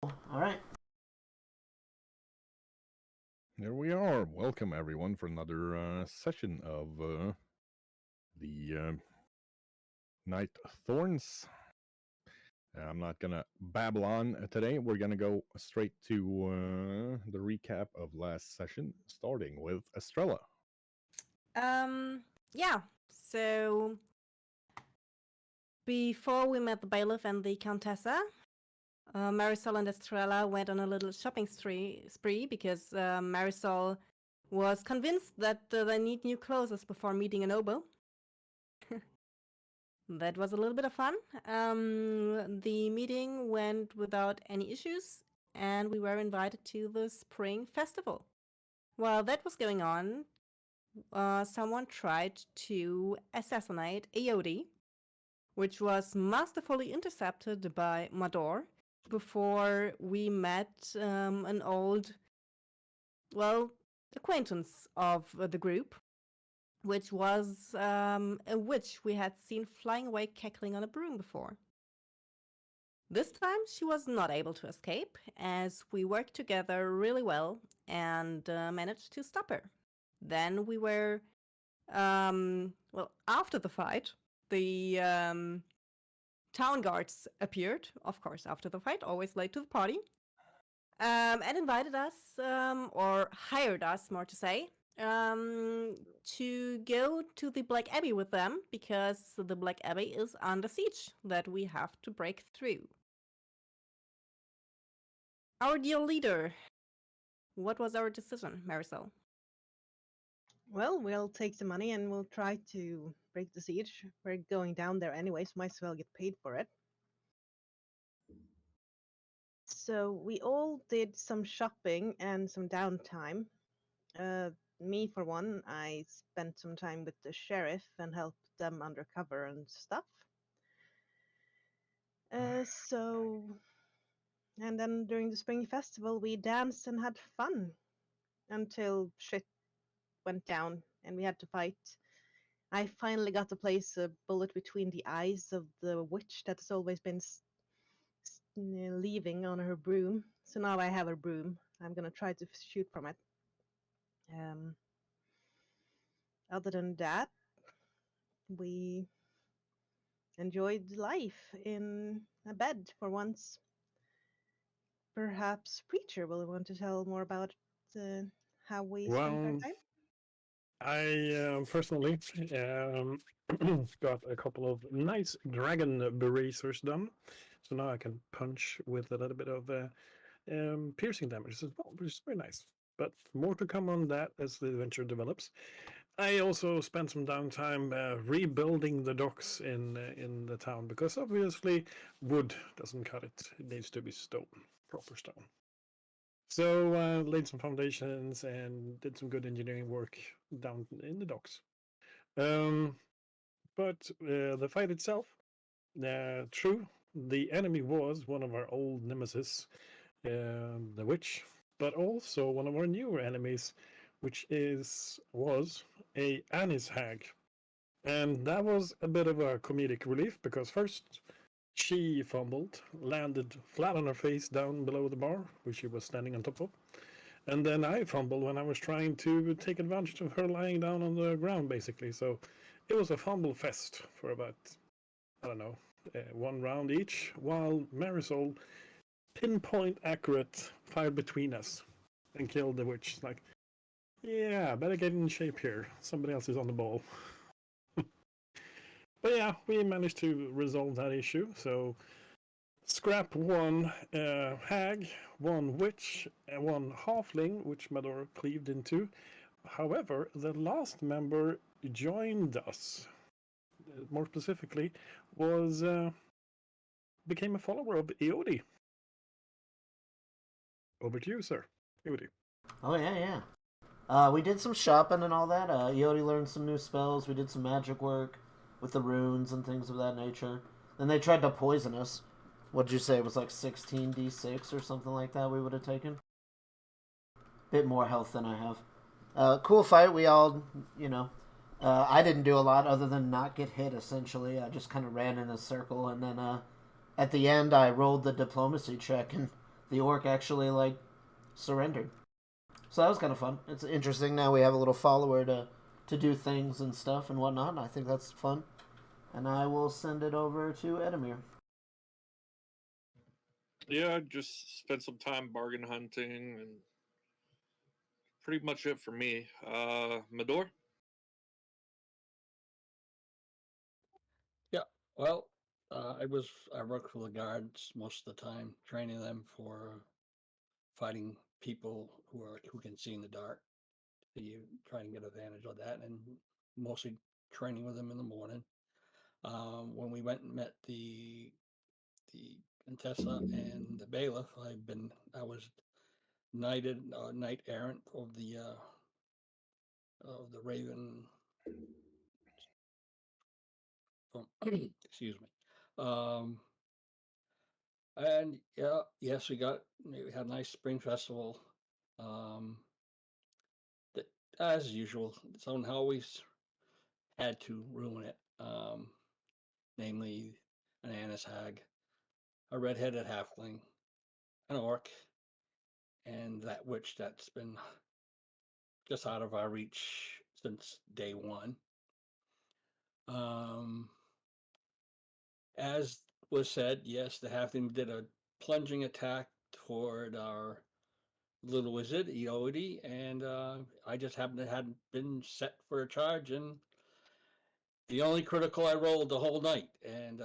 All right. Here we are. Welcome everyone for another session of the Night Thorns. I'm not gonna babble on today. We're gonna go straight to the recap of last session, starting with Estrella. Yeah. So before we met the bailiff and the Countessa, Marisol and Estrella went on a little shopping spree because Marisol was convinced that they need new clothes before meeting a noble. That was a little bit of fun. The meeting went without any issues, and we were invited to the spring festival. While that was going on, someone tried to assassinate Aodi, which was masterfully intercepted by Mador before we met an old, acquaintance of the group, which was a witch we had seen flying away cackling on a broom before. This time she was not able to escape, as we worked together really well and managed to stop her. Then we were, after the fight, the town guards appeared, of course, after the fight, always late to the party, and invited us, or hired us, more to say, to go to the Black Abbey with them, because the Black Abbey is under siege that we have to break through. Our dear leader, what was our decision, Marisol? Well, we'll take the money and we'll try to break the siege. We're going down there anyway, so might as well get paid for it. So we all did some shopping and some downtime. Me, for one, I spent some time with the sheriff and helped them undercover and stuff. And then during the spring festival, we danced and had fun until shit went down and we had to fight. I finally got to place a bullet between the eyes of the witch that has always been leaving on her broom. So now I have her broom. I'm gonna try to shoot from it. Other than that, we enjoyed life in a bed for once. Perhaps Preacher will want to tell more about how we spent our Well, time. I personally got a couple of nice dragon bracers done, so now I can punch with a little bit of piercing damage as well, which is very nice. But more to come on that as the adventure develops. I also spent some downtime rebuilding the docks in the town because obviously wood doesn't cut it; it needs to be stone, proper stone. So laid some foundations and did some good engineering work down in the docks. But the fight itself, true, the enemy was one of our old nemesis, the witch, but also one of our newer enemies, which was a Anis hag. And that was a bit of a comedic relief because first she fumbled, landed flat on her face down below the bar, which she was standing on top of. And then I fumbled when I was trying to take advantage of her lying down on the ground, basically. So it was a fumble fest for about, I don't know, one round each, while Marisol, pinpoint accurate, fired between us and killed the witch. Like, yeah, better get in shape here. Somebody else is on the ball. But yeah, we managed to resolve that issue. So scrap one hag, one witch, and one halfling, which Mador cleaved into. However, the last member joined us. More specifically, was became a follower of Eodi. Over to you, sir. Eodi. Oh yeah. We did some shopping and all that. Yodi learned some new spells. We did some magic work with the runes and things of that nature. Then they tried to poison us. What'd you say? It was like 16d6 or something like that we would have taken? Bit more health than I have. Cool fight. We all, I didn't do a lot other than not get hit, essentially. I just kind of ran in a circle. And then at the end, I rolled the diplomacy check, and the orc actually like surrendered. So that was kind of fun. It's interesting. Now we have a little follower to do things and stuff and whatnot. And I think that's fun. And I will send it over to Edamir. Yeah, I just spent some time bargain hunting and pretty much it for me. Medor? Yeah, well, I worked for the guards most of the time, training them for fighting people who can see in the dark. So you try and get advantage of that, and mostly training with them in the morning. When we went and met the Contessa and the bailiff, I was knight errant of the Raven from excuse me. Um, and yeah, yes, we had a nice spring festival. Um, that, as usual, someone always had to ruin it. Namely, an Annis hag, a red-headed halfling, an orc, and that witch that's been just out of our reach since day one. Um, as was said, yes, the halfling did a plunging attack toward our little wizard, Eody, and I just happened to hadn't been set for a charge, and the only critical I rolled the whole night, and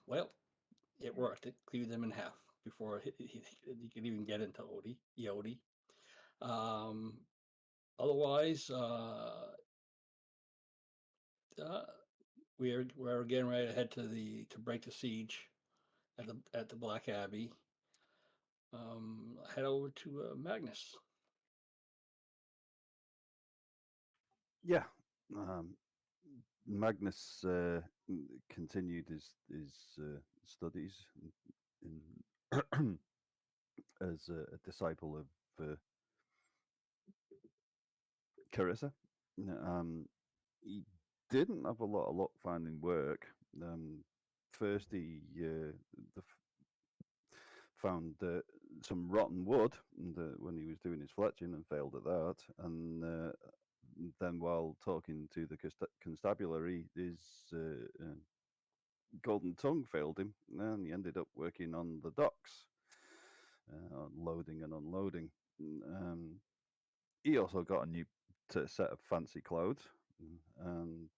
well, it worked. It cleaved them in half before he could even get into Eody. Um, otherwise, uh, we're getting ready to head to break the siege at the Black Abbey. Head over to Magnus. Yeah. Um, Magnus continued his studies in as a disciple of Carissa. He didn't have a lot of luck finding work. First, he found some rotten wood when he was doing his fletching and failed at that. And then, while talking to the constabulary, his golden tongue failed him, and he ended up working on the docks, loading and unloading. He also got a new set of fancy clothes, and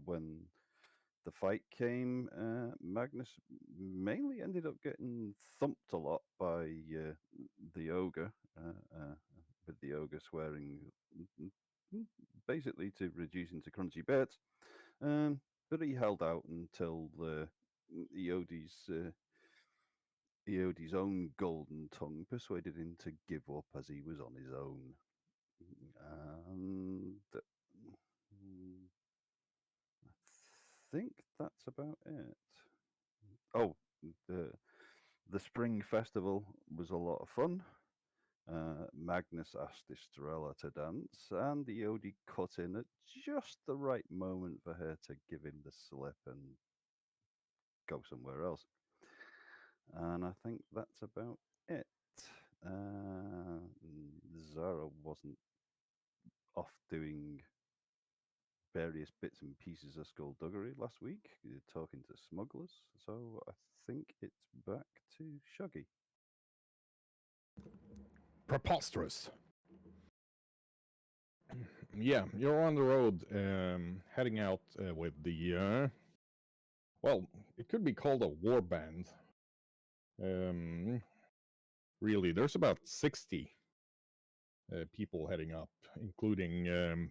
when the fight came, Magnus mainly ended up getting thumped a lot by the ogre, with the ogre swearing basically to reduce into crunchy bits. But he held out until Eodi's own golden tongue persuaded him to give up as he was on his own. And I think that's about it. Oh, the spring festival was a lot of fun. Magnus asked Estrella to dance, and Eodi cut in at just the right moment for her to give him the slip and go somewhere else. And I think that's about it. Zara wasn't off doing various bits and pieces of skullduggery last week, talking to smugglers. So I think it's back to Shuggy. Preposterous. Yeah, you're on the road, heading out with the. Well, it could be called a war band. Really, there's about 60 people heading up, including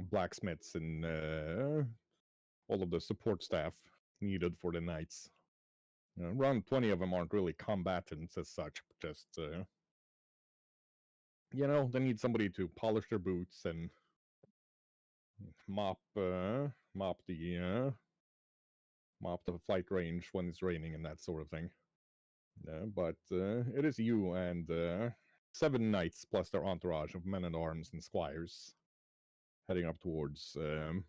blacksmiths and all of the support staff needed for the knights. Around 20 of them aren't really combatants as such, just they need somebody to polish their boots and mop the flight range when it's raining and that sort of thing. But it is you and 7 knights plus their entourage of men at arms and squires heading up towards the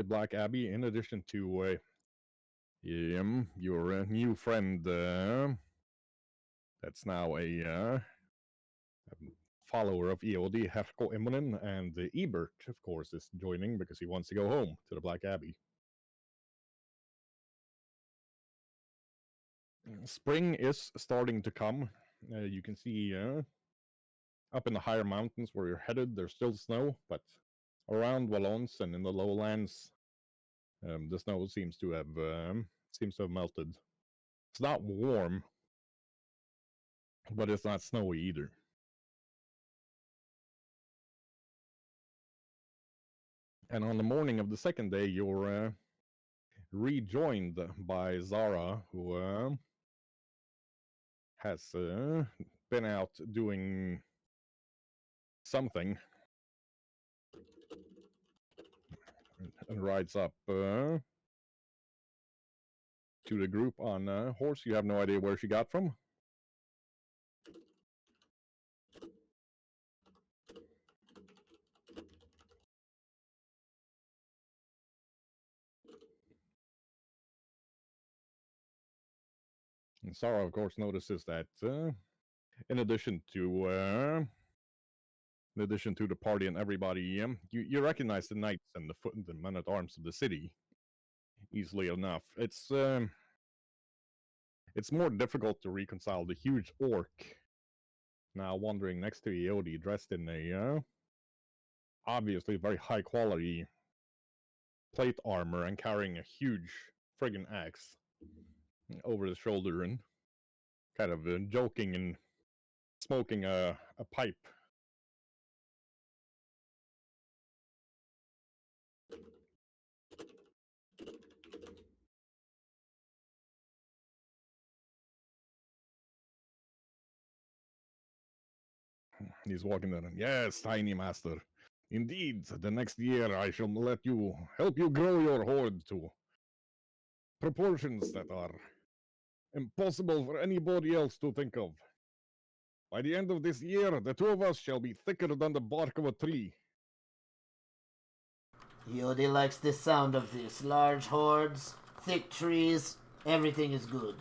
Black Abbey. In addition to Your new friend, that's now a follower of EOD, Herko Immonen, and Ebert, of course, is joining because he wants to go home to the Black Abbey. Spring is starting to come. You can see up in the higher mountains where you're headed, there's still snow, but around Valence and in the lowlands, the snow seems to have melted. It's not warm, but it's not snowy either. And on the morning of the second day, you're rejoined by Zara, who has been out doing something and rides up to the group on a horse you have no idea where she got from. And Sarah, of course, notices that in addition to the party and everybody, you recognize the knights and the foot and the men at arms of the city easily enough. It's more difficult to reconcile the huge orc now wandering next to Iodi, dressed in a obviously very high quality plate armor and carrying a huge friggin' axe over his shoulder and kind of joking and smoking a pipe. He's walking there. Yes, tiny master. Indeed, the next year I shall help you grow your horde to proportions that are impossible for anybody else to think of. By the end of this year, the two of us shall be thicker than the bark of a tree. Yodi likes the sound of this. Large hordes, thick trees, everything is good.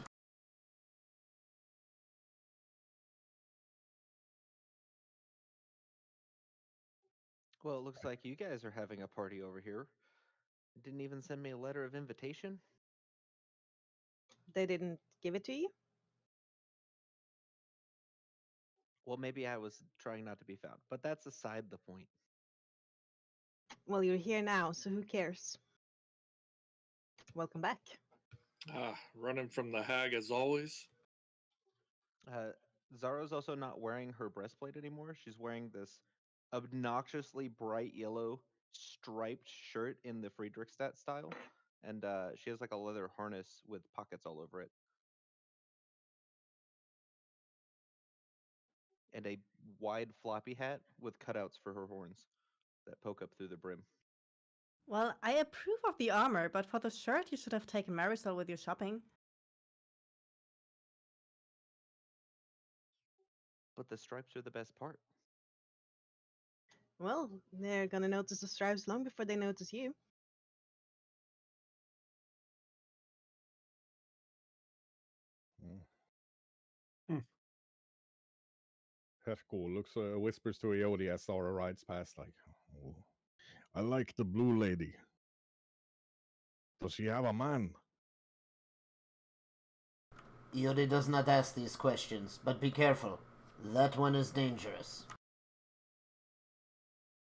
Well, it looks like you guys are having a party over here. Didn't even send me a letter of invitation. They didn't give it to you? Well, maybe I was trying not to be found, but that's aside the point. Well, you're here now, so who cares? Welcome back. Running from the hag as always. Zara's also not wearing her breastplate anymore. She's wearing this obnoxiously bright yellow striped shirt in the Friedrichstadt style, and she has like a leather harness with pockets all over it, and a wide floppy hat with cutouts for her horns that poke up through the brim. Well, I approve of the armor, but for the shirt, you should have taken Marisol with your shopping. But the stripes are the best part. Well, they're gonna notice the stripes long before they notice you. Herko whispers to Iodi as Zara rides past, like, oh, I like the blue lady. Does she have a man? Yodi does not ask these questions, but be careful. That one is dangerous.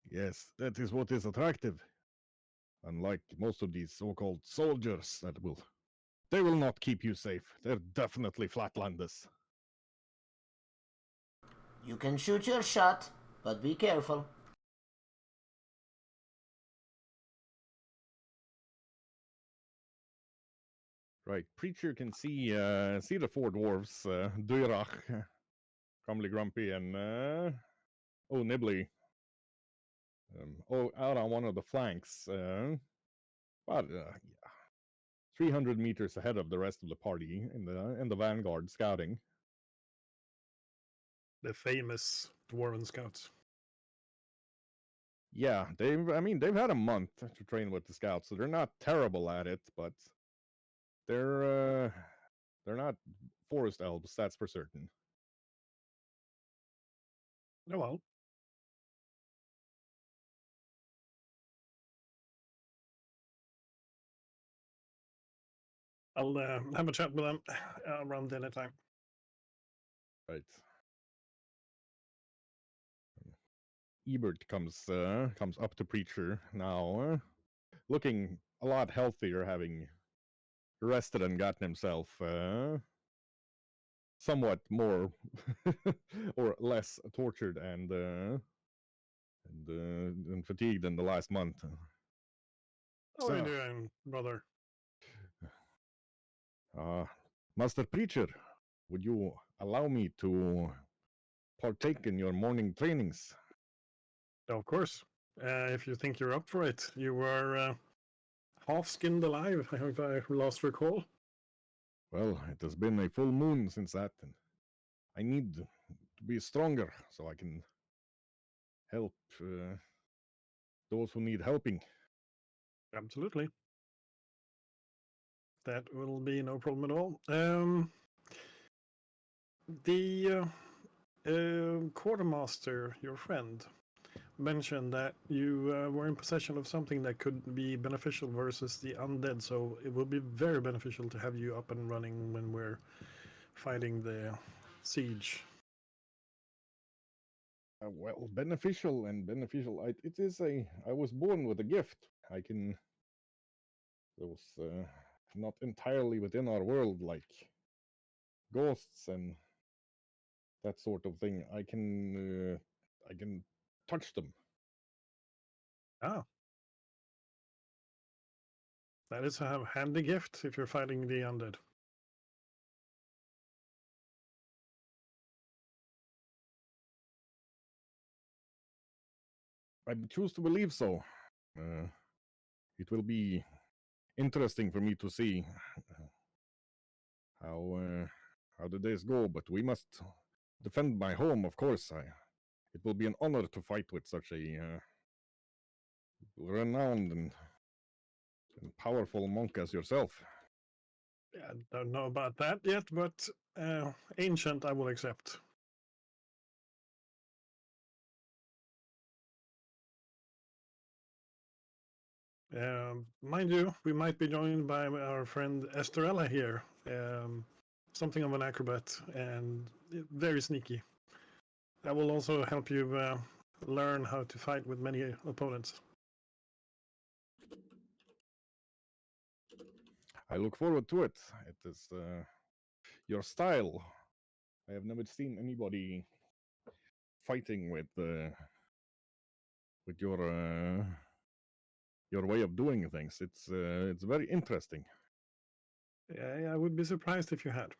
Yes, that is what is attractive. Unlike most of these so-called soldiers they will not keep you safe. They're definitely flatlanders. You can shoot your shot, but be careful. Right, Preacher can see the four dwarves, Duirach, Crumbly Grumpy, and Nibbly. Out on one of the flanks, about 300 meters ahead of the rest of the party in the vanguard scouting. The famous Dwarven Scouts. Yeah, they've had a month to train with the scouts, so they're not terrible at it, but they're not forest elves, that's for certain. Oh well. I'll have a chat with them around dinner time. Right. Ebert comes up to Preacher now, looking a lot healthier, having rested and gotten himself somewhat more or less tortured and fatigued in the last month. How are you So, doing, brother? Master Preacher, would you allow me to partake in your morning trainings? Of course. If you think you're up for it, you were half skinned alive, if I last recall. Well, it has been a full moon since that, and I need to be stronger so I can help those who need helping. Absolutely. That will be no problem at all. The quartermaster, your friend, mentioned that you were in possession of something that could be beneficial versus the undead, so it will be very beneficial to have you up and running when we're fighting the siege. Well, beneficial and beneficial. It is a. I was born with a gift. I can. Those not entirely within our world, like ghosts and that sort of thing. I can touch them. Ah, that is a handy gift if you're fighting the undead. I choose to believe so. It will be interesting for me to see how the days go. But we must defend my home, of course. It will be an honor to fight with such a renowned and powerful monk as yourself. Yeah, I don't know about that yet, but ancient I will accept. Mind you, we might be joined by our friend Esterella here. Something of an acrobat and very sneaky. That will also help you learn how to fight with many opponents. I look forward to it. It is your style. I have never seen anybody fighting with your way of doing things. It's very interesting. Yeah, I would be surprised if you had.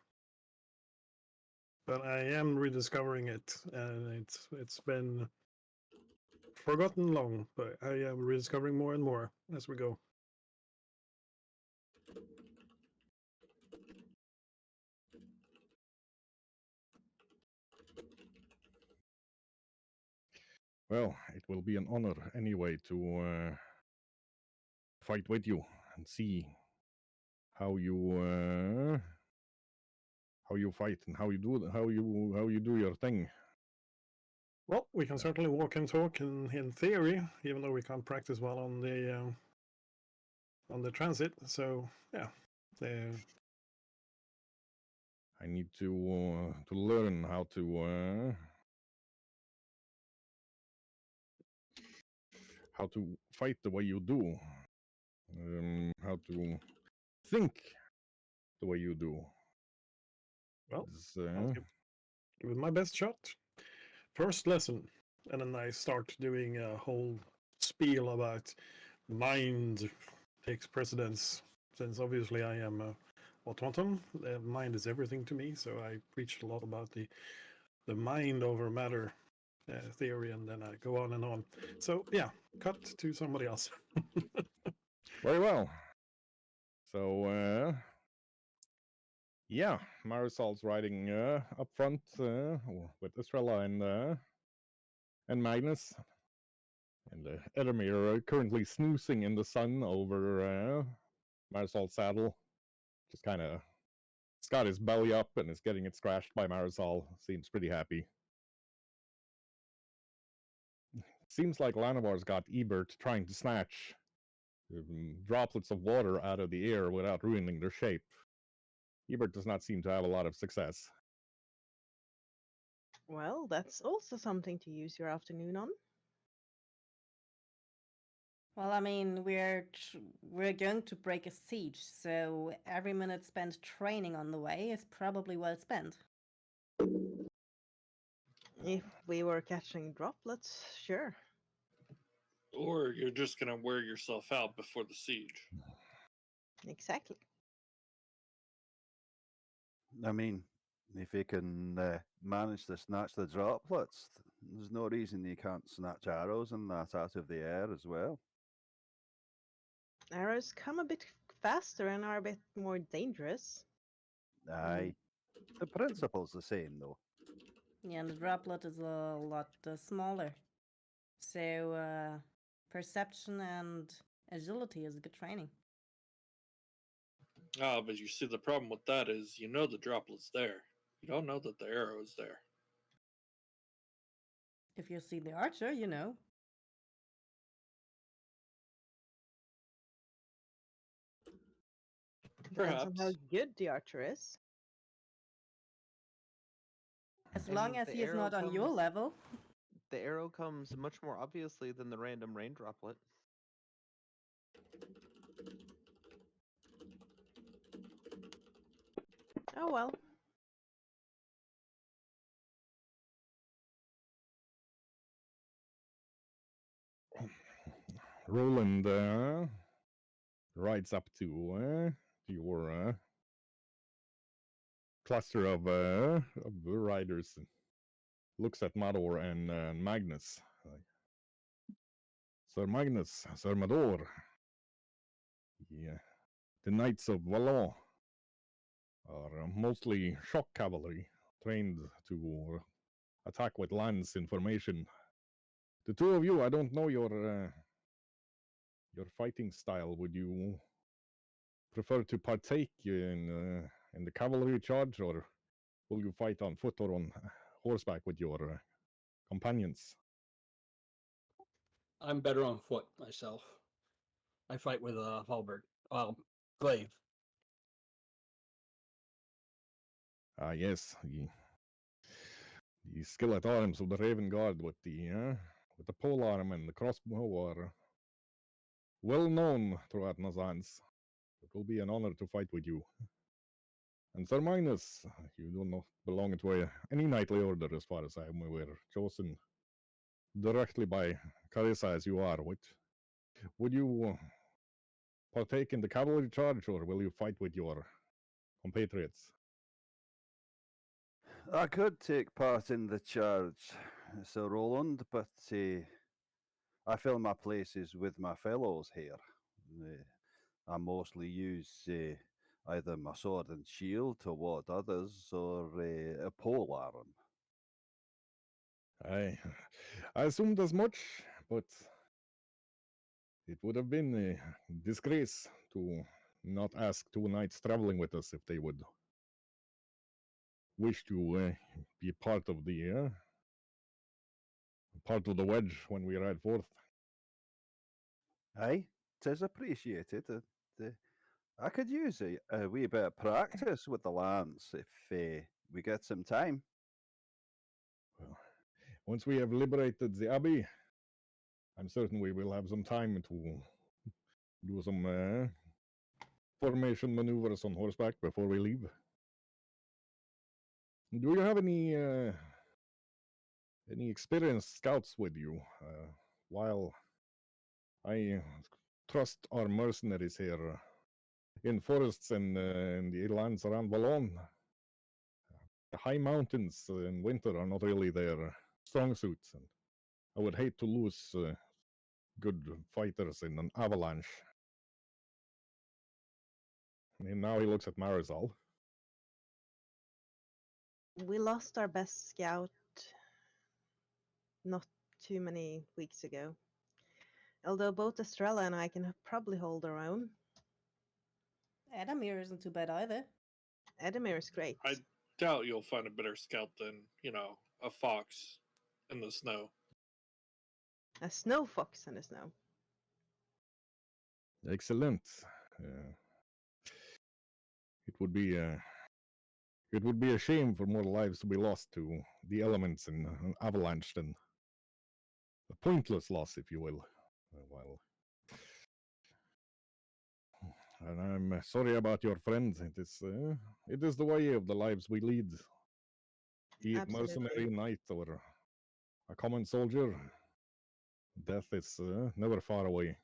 But I am rediscovering it, and it's been forgotten long, but I am rediscovering more and more as we go. Well, it will be an honor anyway to fight with you and see how you fight and how you do your thing. Well, we can certainly walk and talk in theory, even though we can't practice well on the transit. So yeah, I need to learn how to fight the way you do, how to think the way you do. well, It's, I'll give it my best shot. First lesson, and then I start doing a whole spiel about mind takes precedence, since obviously I am a automaton. Mind is everything to me, so I preached a lot about the mind over matter theory, and then I go on and on. So yeah, cut to somebody else. very well. So yeah, Marisol's riding up front with Estrella and Magnus. And Edamir currently snoozing in the sun over Marisol's saddle. Just kind of, it's got his belly up and is getting it scratched by Marisol. Seems pretty happy. Seems like Lanavar's got Ebert trying to snatch droplets of water out of the air without ruining their shape. Ebert does not seem to have a lot of success. Well, that's also something to use your afternoon on. Well, I mean, we're going to break a siege, so every minute spent training on the way is probably well spent. If we were catching droplets, sure. Or you're just gonna wear yourself out before the siege. Exactly. I mean, if he can manage to snatch the droplets, there's no reason he can't snatch arrows and that out of the air as well. Arrows come a bit faster and are a bit more dangerous. Aye. The principle's the same, though. Yeah, and the droplet is a lot smaller. So, perception and agility is good training. Ah, but you see, the problem with that is you know the droplet's there. You don't know that the arrow is there. If you see the archer, you know. Depends on how Perhaps. good the archer is. As I long mean, as the he is arrow not on your comes- level. The arrow comes much more obviously than the random rain droplet. Oh well. Roland rides up to your cluster of riders and looks at Mador and Magnus. Sir Magnus, Sir Mador, the Knights of Valon are mostly shock cavalry, trained to attack with lance information. The two of you, I don't know your fighting style. Would you prefer to partake in the cavalry charge, or will you fight on foot or on horseback with your companions? I'm better on foot myself. I fight with a halberd, glaive. Ah, yes, the skillet arms of the Raven Guard with the pole arm and the crossbow are well known throughout Nazans. It will be an honor to fight with you. And Sir Magnus, you do not belong to any knightly order as far as I am aware, chosen directly by Carissa as you are. Would you partake in the cavalry charge, or will you fight with your compatriots? I could take part in the charge, Sir Roland, but I fill my places with my fellows here. I mostly use either my sword and shield to ward others or a pole arm. I assumed as much, but it would have been a disgrace to not ask two knights traveling with us if they would wish to be part of the wedge when we ride forth. Aye, 'tis appreciated. I could use a wee bit of practice with the lance if we get some time. Well, once we have liberated the abbey, I'm certain we will have some time to do some formation maneuvers on horseback before we leave. Do you have any experienced scouts with you? While I trust our mercenaries here in forests and in the lands around Valon, the high mountains in winter are not really their strong suits, and I would hate to lose good fighters in an avalanche. And now he looks at Marisol. We lost our best scout not too many weeks ago. Although both Estrella and I can probably hold our own. Adamir isn't too bad either. Edamir is great. I doubt you'll find a better scout than, a fox in the snow. A snow fox in the snow. Excellent. Uh, it would be a shame for more lives to be lost to the elements in an avalanche than a pointless loss, if you will. Well, and I'm sorry about your friend. It is the way of the lives we lead. Be it mercenary Absolutely. knight or a common soldier, death is never far away.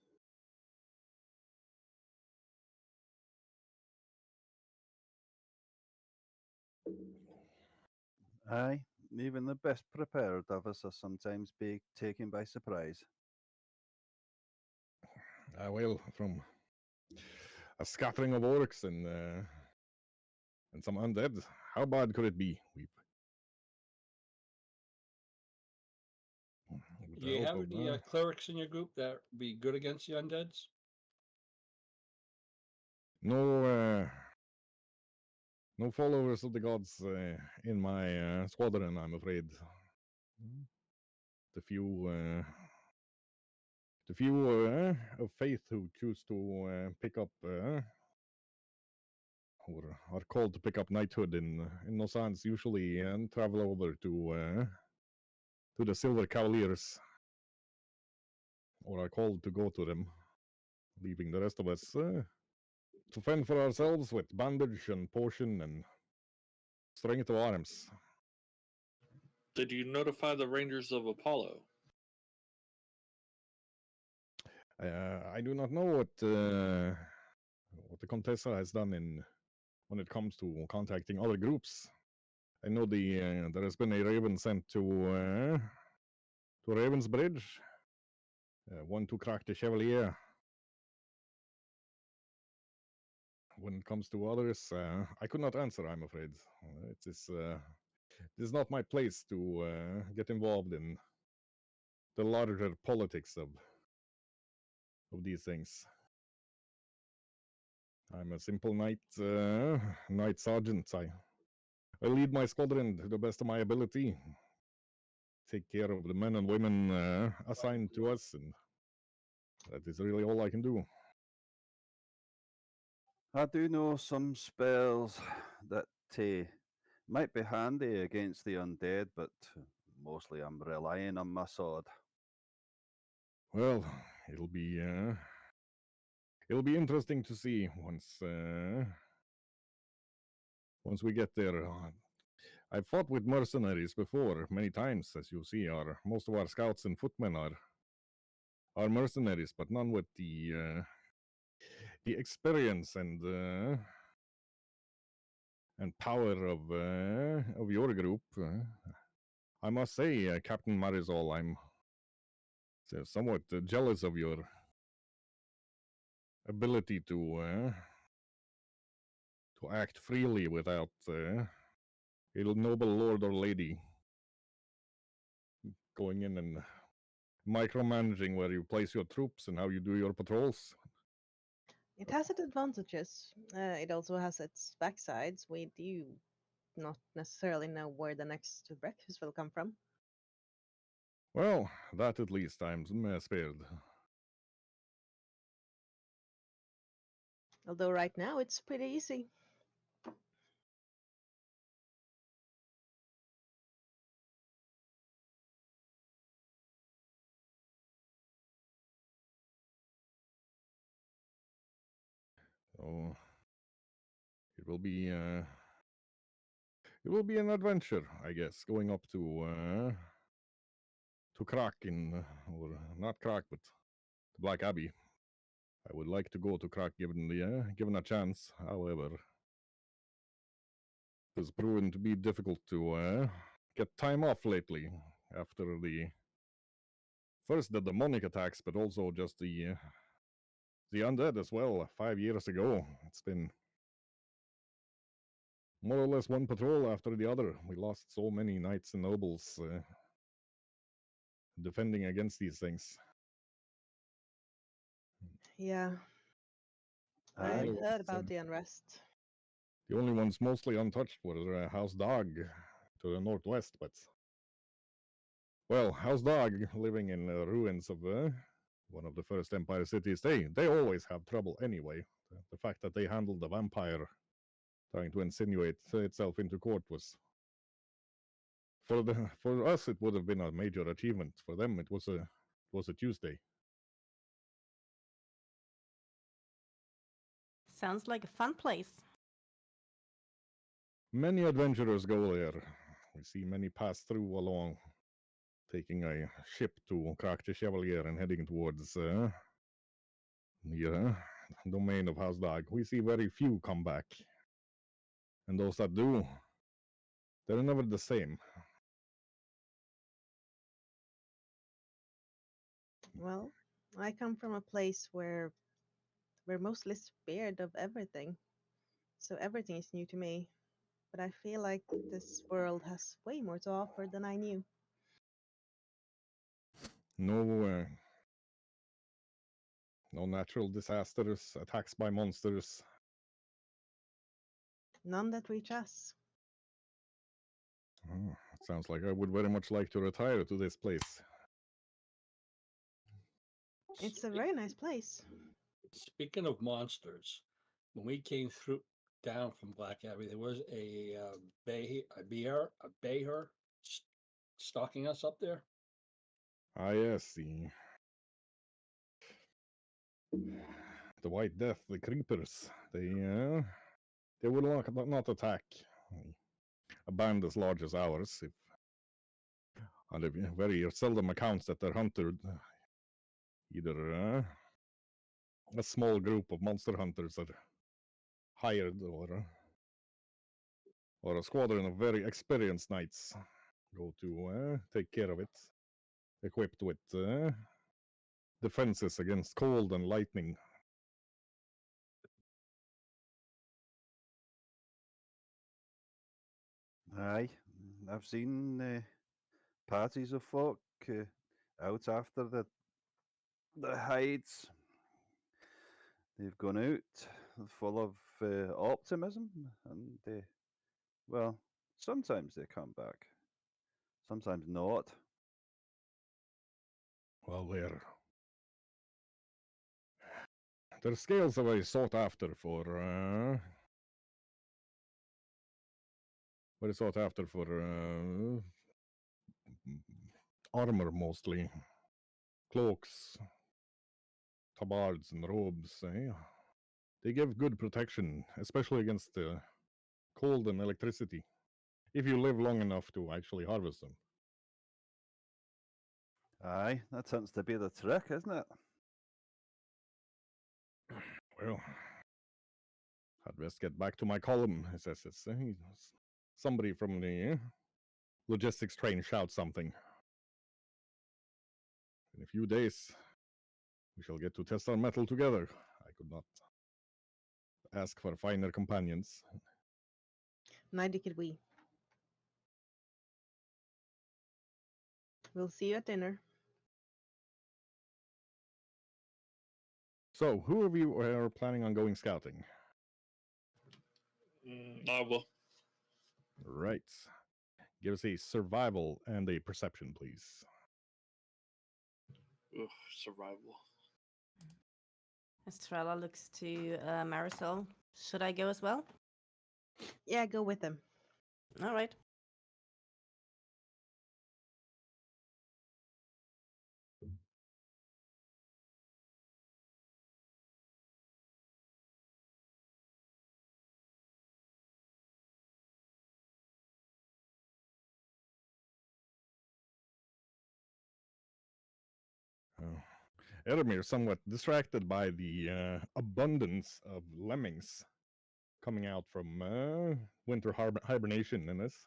Aye, even the best prepared of us are sometimes be taken by surprise. Well, from a scattering of orcs and some undead, how bad could it be? With Do the you help have of any clerics in your group that be good against the undeads? no followers of the gods in my squadron, I'm afraid. The few of faith who choose to pick up or are called to pick up knighthood in Nosans usually travel over to the Silver Cavaliers, or are called to go to them, leaving the rest of us to fend for ourselves with bandage and potion and strength of arms. Did you notify the Rangers of Apollo? I do not know what the Contessa has done when it comes to contacting other groups. I know there has been a raven sent to Raven's Bridge, one to crack the Chevalier. When it comes to others, I could not answer, I'm afraid. It is not my place to get involved in the larger politics of these things. I'm a simple knight sergeant. I lead my squadron to the best of my ability, take care of the men and women assigned to us, and that is really all I can do. I do know some spells that might be handy against the undead, but mostly I'm relying on my sword. Well, it'll be interesting to see once we get there. I've fought with mercenaries before many times, as you see. Most of our scouts and footmen are mercenaries, but none with the experience and power of your group. I must say, Captain Marisol, I'm somewhat jealous of your ability to act freely without a noble lord or lady going in and micromanaging where you place your troops and how you do your patrols. It has its advantages. It also has its backsides. We do not necessarily know where the next breakfast will come from. Well, that at least I'm spared. Although right now it's pretty easy. So it will be an adventure, I guess, going up to Kraken, or not Krak, but the Black Abbey. I would like to go to Krak given a chance. However, it has proven to be difficult to get time off lately after the demonic attacks, but also just the undead as well. 5 years ago, it's been more or less one patrol after the other. We lost so many knights and nobles defending against these things. Yeah. Aye. I only heard ones, about the unrest. the only ones mostly untouched were House Dog to the northwest, but well, House Dog living in the ruins of one of the first Empire cities, they always have trouble anyway. The fact that they handled the vampire trying to insinuate itself into court for us it would have been a major achievement. For them it was a Tuesday. Sounds like a fun place. Many adventurers go there. We see many pass through along, taking a ship to Crack the Chevalier and heading towards the domain of House Dog. We see very few come back, and those that do, they're never the same. Well, I come from a place where we're mostly spared of everything, so everything is new to me. But I feel like this world has way more to offer than I knew. No, no natural disasters, attacks by monsters. None that reach us. Oh, it sounds like I would very much like to retire to this place. It's a very nice place. Speaking of monsters, when we came through down from Black Abbey, there was a bear stalking us up there. Ah, yes, the White Death, the creepers. They will not attack a band as large as ours. And very seldom accounts that they're hunted. Either a small group of monster hunters are hired, or a squadron of very experienced knights go to take care of it, equipped with defenses against cold and lightning. Aye, I've seen parties of folk out after the hides. They've gone out full of optimism, and well, sometimes they come back, sometimes not. Well, their scales are very sought after armor mostly, cloaks, tabards, and robes. They give good protection, especially against cold and electricity, if you live long enough to actually harvest them. Aye, that tends to be the trick, isn't it? Well, I'd best get back to my column, says somebody from the logistics train shouts something. In a few days, we shall get to test our metal together. I could not ask for finer companions. Neither could we. We'll see you at dinner. So, who of you are planning on going scouting? I will. Right. Give us a survival and a perception, please. Ugh, survival. Estrella looks to Marisol. Should I go as well? Yeah, go with them. All right. Edomir, somewhat distracted by the abundance of lemmings coming out from winter hibernation in this,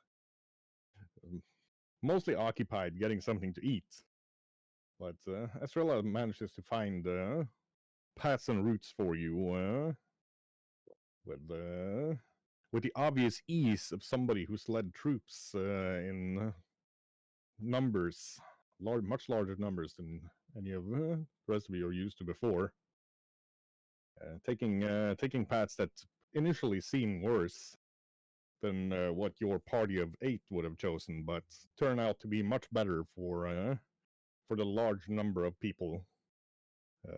mostly occupied getting something to eat. But Estrella manages to find paths and routes for you with the obvious ease of somebody who's led troops in numbers, much larger numbers than any of the rest of you are used to before. taking paths that initially seem worse than what your party of 8 would have chosen, but turn out to be much better for the large number of people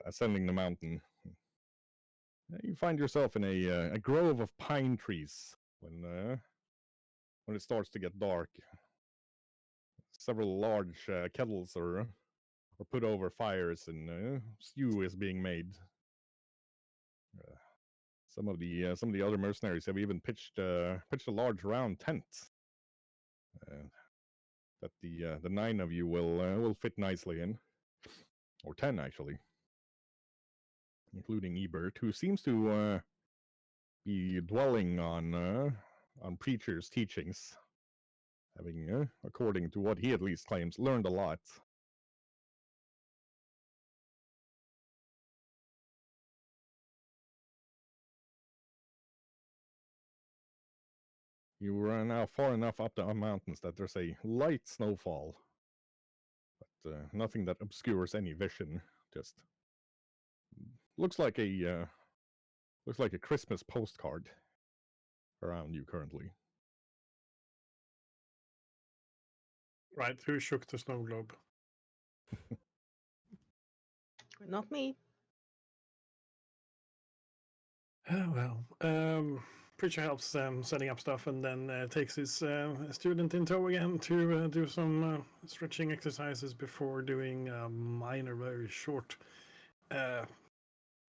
ascending the mountain. You find yourself in a grove of pine trees when it starts to get dark. Several large kettles are put over fires, and stew is being made. Some of the other mercenaries have even pitched a large round tent that the 9 of you will fit nicely in, or 10 actually, including Ebert, who seems to be dwelling on preacher's teachings, having, according to what he at least claims, learned a lot. You are now far enough up the mountains that there's a light snowfall, but nothing that obscures any vision. Just looks like a Christmas postcard around you currently. Right, who shook the snow globe? Not me. Oh, well. Preacher helps setting up stuff and then takes his student in tow again to do some stretching exercises before doing a minor, very short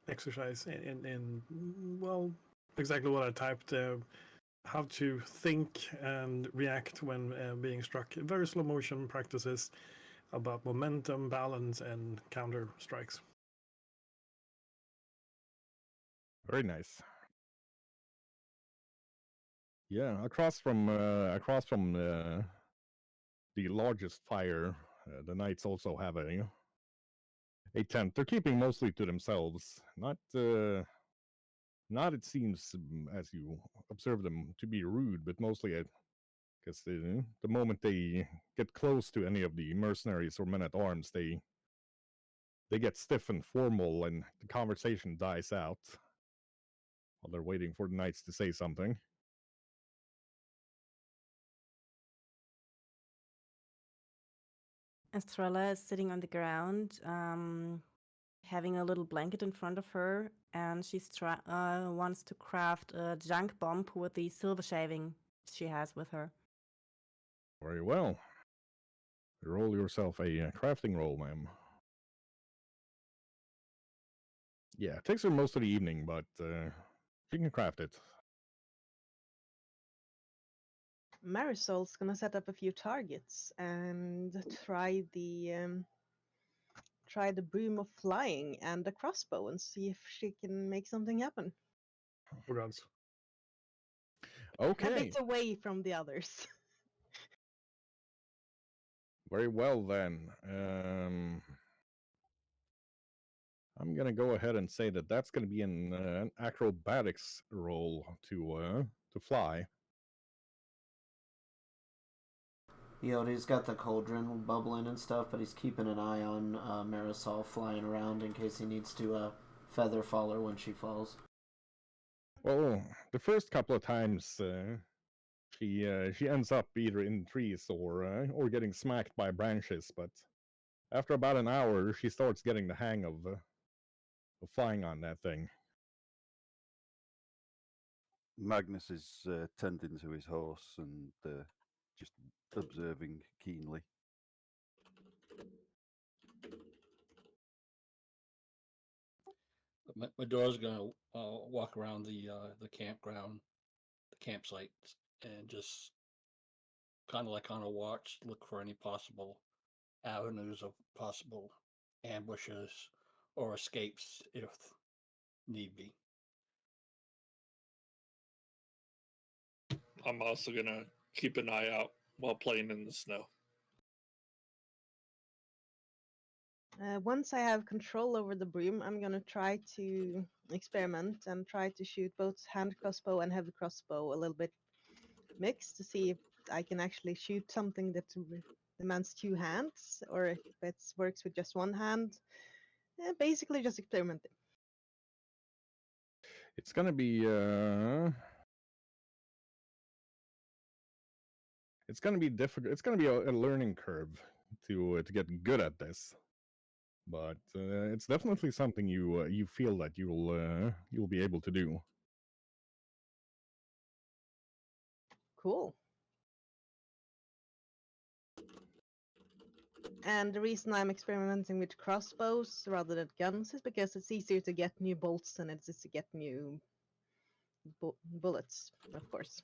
exercise in well, exactly what I typed. How to think and react when being struck. Very slow motion practices about momentum, balance, and counter strikes. Very nice. Yeah, across from the largest fire, the knights also have a tent. They're keeping mostly to themselves. Not it seems as you observe them to be rude, but mostly because the moment they get close to any of the mercenaries or men at arms, they get stiff and formal, and the conversation dies out while they're waiting for the knights to say something. Estrella is sitting on the ground, having a little blanket in front of her, and she wants to craft a junk bomb with the silver shaving she has with her. Very well. Roll yourself a crafting roll, ma'am. Yeah, it takes her most of the evening, but she can craft it. Marisol's gonna set up a few targets and try the broom of flying and the crossbow and see if she can make something happen. Oh gods. A Okay, bit away from the others. very well then. I'm gonna go ahead and say that that's gonna be an acrobatics roll to fly. Yodi's got the cauldron bubbling and stuff, but he's keeping an eye on Marisol flying around in case he needs to feather fall her when she falls. Well, the first couple of times she ends up either in trees or getting smacked by branches, but after about an hour, she starts getting the hang of flying on that thing. Magnus is tending to his horse and just observing keenly. Medora's gonna walk around the campground, the campsite, and just kind of like on a watch, look for any possible avenues of possible ambushes or escapes if need be. I'm also gonna keep an eye out while playing in the snow. Once I have control over the broom, I'm gonna try to experiment and try to shoot both hand crossbow and heavy crossbow a little bit mixed to see if I can actually shoot something that demands two hands or if it works with just one hand. Basically, just experimenting. It's gonna be difficult. It's gonna be a learning curve to get good at this, but it's definitely something you feel that you'll be able to do. Cool. And the reason I'm experimenting with crossbows rather than guns is because it's easier to get new bolts than it is to get new bullets, of course.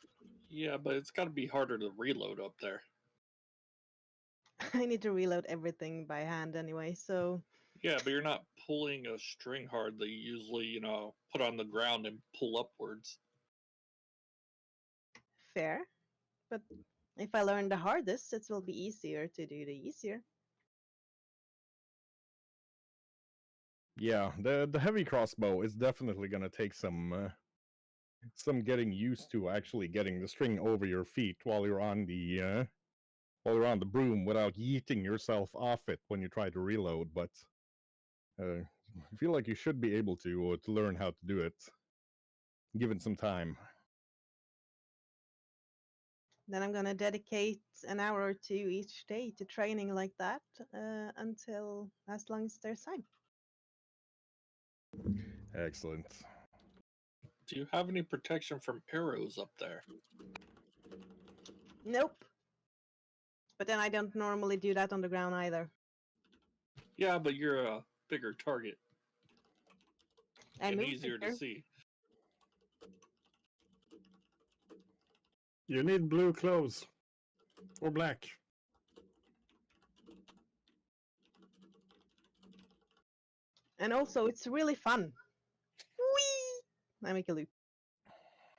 Yeah, but it's got to be harder to reload up there. I need to reload everything by hand anyway, so Yeah, but you're not pulling a string hard that you usually, put on the ground and pull upwards. fair. But if I learn the hardest, it will be easier to do the easier. Yeah, the heavy crossbow is definitely gonna take some getting used to actually getting the string over your feet while you're on the broom without yeeting yourself off it when you try to reload. But I feel like you should be able to learn how to do it, given some time. Then I'm gonna dedicate an hour or two each day to training like that until as long as there's time. Excellent. Do you have any protection from arrows up there? Nope. But then I don't normally do that on the ground either. Yeah, but you're a bigger target I and move easier quicker. to see. You need blue clothes or black. And also, it's really fun. Whee! I make a loop.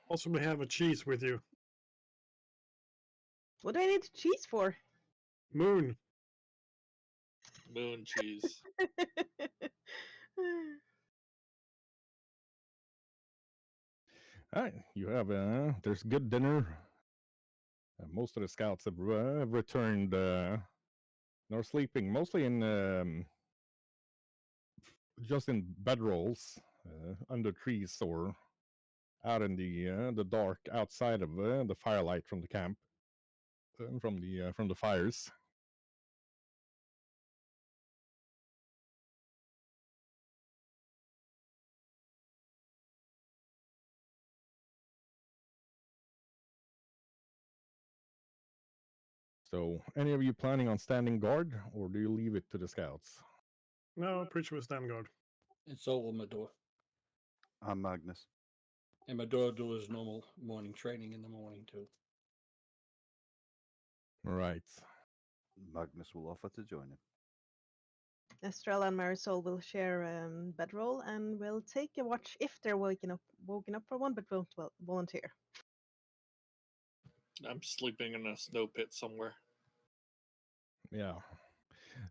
Also, we have a cheese with you. What do I need cheese for? Moon. Moon cheese. All right, you have there's good dinner. Most of the scouts have returned. Nor sleeping mostly in just in bedrolls under trees or out in the dark outside of the firelight from the camp, from the fires. So, any of you planning on standing guard, or do you leave it to the scouts? No, preacher will stand guard. And so will Mador. I'm Magnus. And Mador do his normal morning training in the morning too. Right. Magnus will offer to join him. Estrella and Marisol will share bedroll and will take a watch if they're woken up for one, but won't volunteer. I'm sleeping in a snow pit somewhere. Yeah.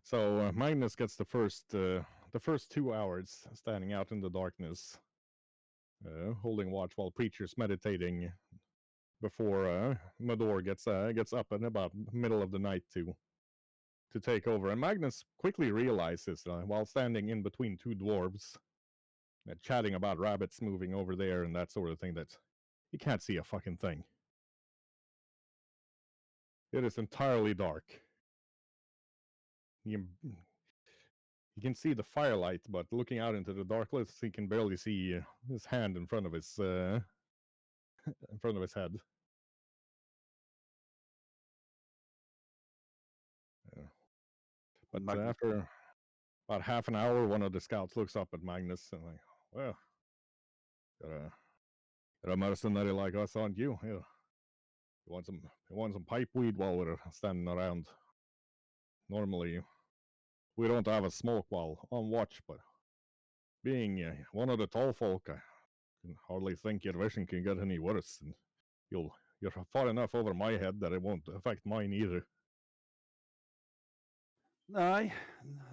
So Magnus gets the first 2 hours standing out in the darkness, holding watch while preacher's meditating before Mador gets up in about middle of the night to take over. And Magnus quickly realizes while standing in between two dwarves, chatting about rabbits moving over there and that sort of thing, that he can't see a fucking thing. It is entirely dark. He can see the firelight, but looking out into the darkness, he can barely see his hand in front of his head. But Magnus. after about half an hour, one of the scouts looks up at Magnus and like, well, got a mercenary like us, aren't you? Yeah. You want some pipe weed while we're standing around. Normally, we don't have a smoke while on watch, but being one of the tall folk, I can hardly think your vision can get any worse. And you're far enough over my head that it won't affect mine either. Aye,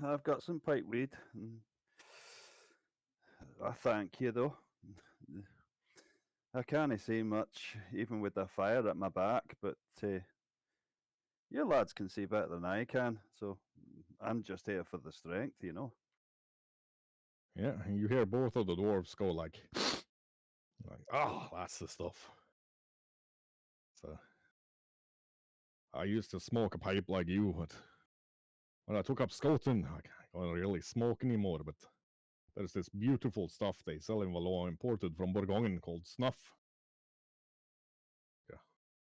I've got some pipe weed. I thank you, though. I can't see much, even with the fire at my back, but you lads can see better than I can, so I'm just here for the strength, you know. Yeah, and you hear both of the dwarves go like, Like, oh, that's the stuff. So I used to smoke a pipe like you, but when I took up scouting, I can't really smoke anymore. But there's this beautiful stuff they sell in Valois imported from Bourgogne called snuff. Yeah.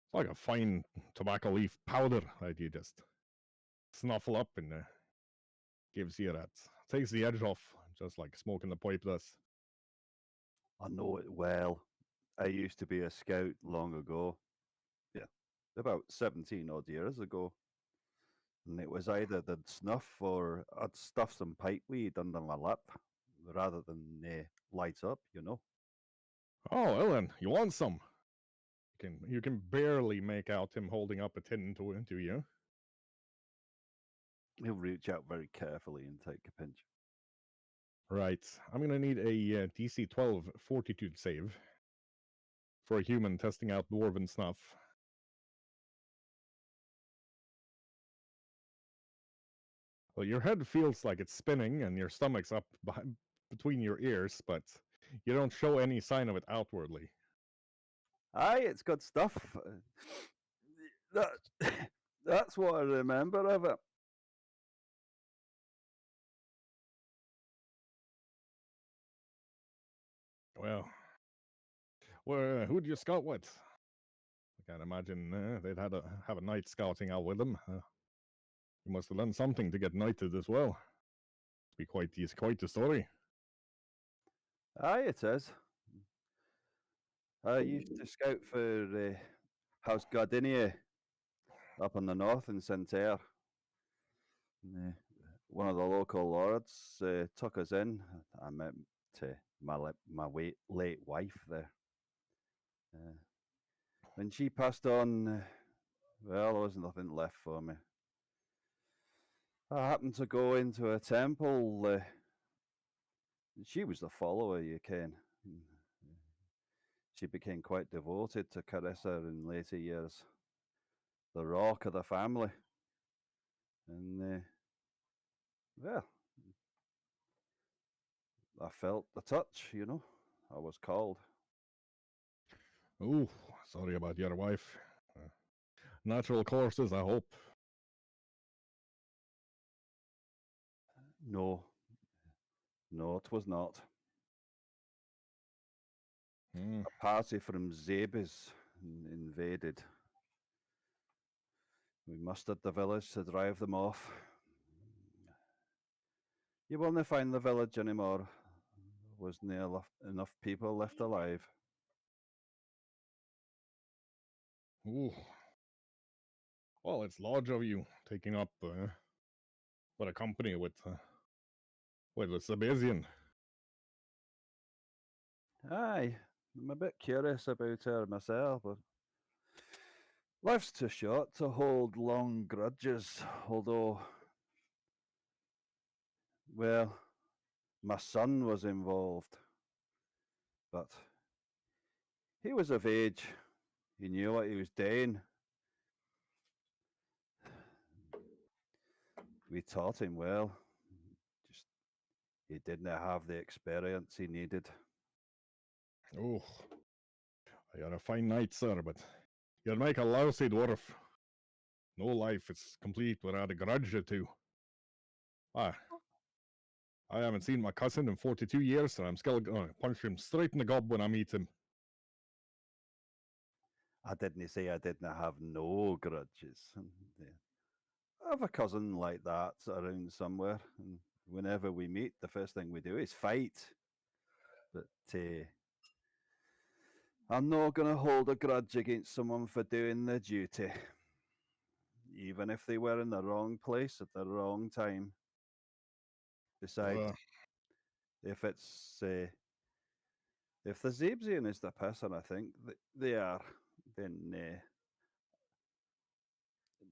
It's like a fine tobacco leaf powder that you just snuffle up and gives you that. Takes the edge off, just like smoking the pipe does. I know it well. I used to be a scout long ago. Yeah, about 17 odd years ago. And it was either the snuff or I'd stuff some pipe weed under my lip rather than light up, you know. Oh, Ellen, you want some? You can barely make out him holding up a tin to you. He'll reach out very carefully and take a pinch. Right. I'm gonna need a DC 12 Fortitude save for a human testing out dwarven snuff. Well, your head feels like it's spinning and your stomach's up between your ears, but you don't show any sign of it outwardly. Aye, it's good stuff. That, that's what I remember of it. Well, who'd you scout with? I can't imagine they'd have a night scouting out with them. You must have done something to get knighted as well. It's quite the story. Aye, it is. I used to scout for House Gardinier up in the north in Santerre. One of the local lords took us in. I met my late wife there. When she passed on, well, there was nothing left for me. I happened to go into a temple. She was the follower, you can. She became quite devoted to Carissa in later years, the rock of the family. And, well, I felt the touch, you know. I was called. Oh, sorry about your wife. Natural courses, I hope. No, it was not. A party from Zabes invaded. We mustered the village to drive them off. You won't find the village anymore. There wasn't enough people left alive. Ooh. Well, it's large of you taking up with a company with a Sabazian. Aye, I'm a bit curious about her myself, but life's too short to hold long grudges, although, well, my son was involved, but he was of age. He knew what he was doing. We taught him well. Just he didn't have the experience he needed. Oh, you're a fine knight, sir, but you'd make a lousy dwarf. No life is complete without a grudge or two. I haven't seen my cousin in 42 years, and I'm still going to punch him straight in the gob when I meet him. I didn't say I didn't have no grudges. I have a cousin like that around somewhere, and whenever we meet, the first thing we do is fight. But I'm not going to hold a grudge against someone for doing their duty, even if they were in the wrong place at the wrong time. Besides, if it's if the Zabesian is the person I think they are, then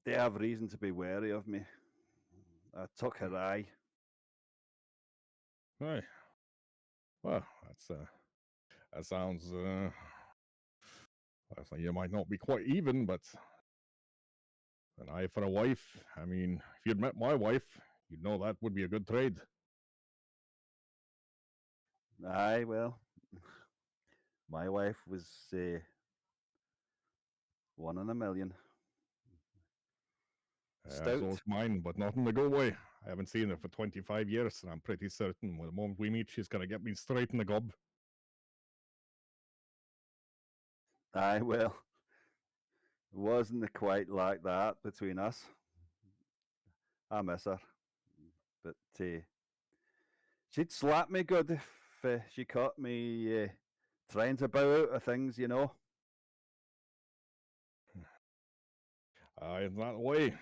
they have reason to be wary of me. I took her eye. Hey, well, that sounds. You might not be quite even, but an eye for a wife. I mean, if you'd met my wife, you'd know that would be a good trade. Aye, well, My wife was 1 in a million. Stout. So's mine, but not in the go way. I haven't seen her for 25 years, and I'm pretty certain the moment we meet, she's gonna get me straight in the gob. Aye, well, it wasn't quite like that between us. I miss her, but she'd slap me good if she caught me trying to bow out of things, you know. It's not the way.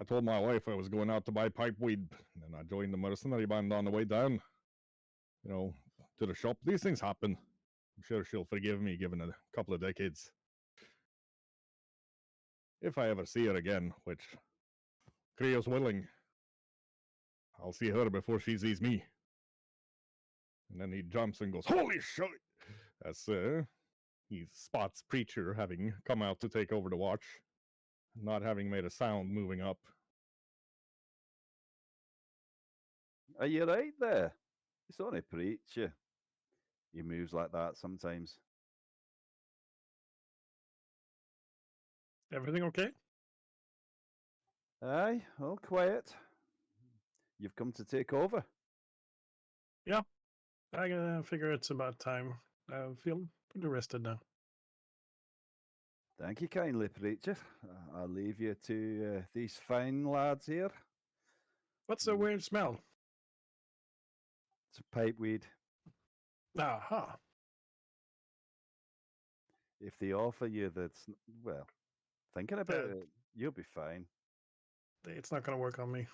I told my wife I was going out to buy pipe weed, and I joined the mercenary band on the way down. You know, to the shop. These things happen. I'm sure she'll forgive me given a couple of decades. If I ever see her again, which Creo's willing, I'll see her before she sees me. And then he jumps and goes, "Holy shit!" As he spots Preacher having come out to take over the watch, not having made a sound moving up. Are you right there? It's only Preacher. He moves like that sometimes. Everything okay? Aye, all quiet. You've come to take over. Yeah. I figure it's about time. I feel pretty rested now. Thank you kindly, Preacher. I'll leave you to these fine lads here. What's the weird smell? It's a pipe weed. Aha. If they offer you that's, well, thinking about Yeah. it, you'll be fine. It's not going to work on me.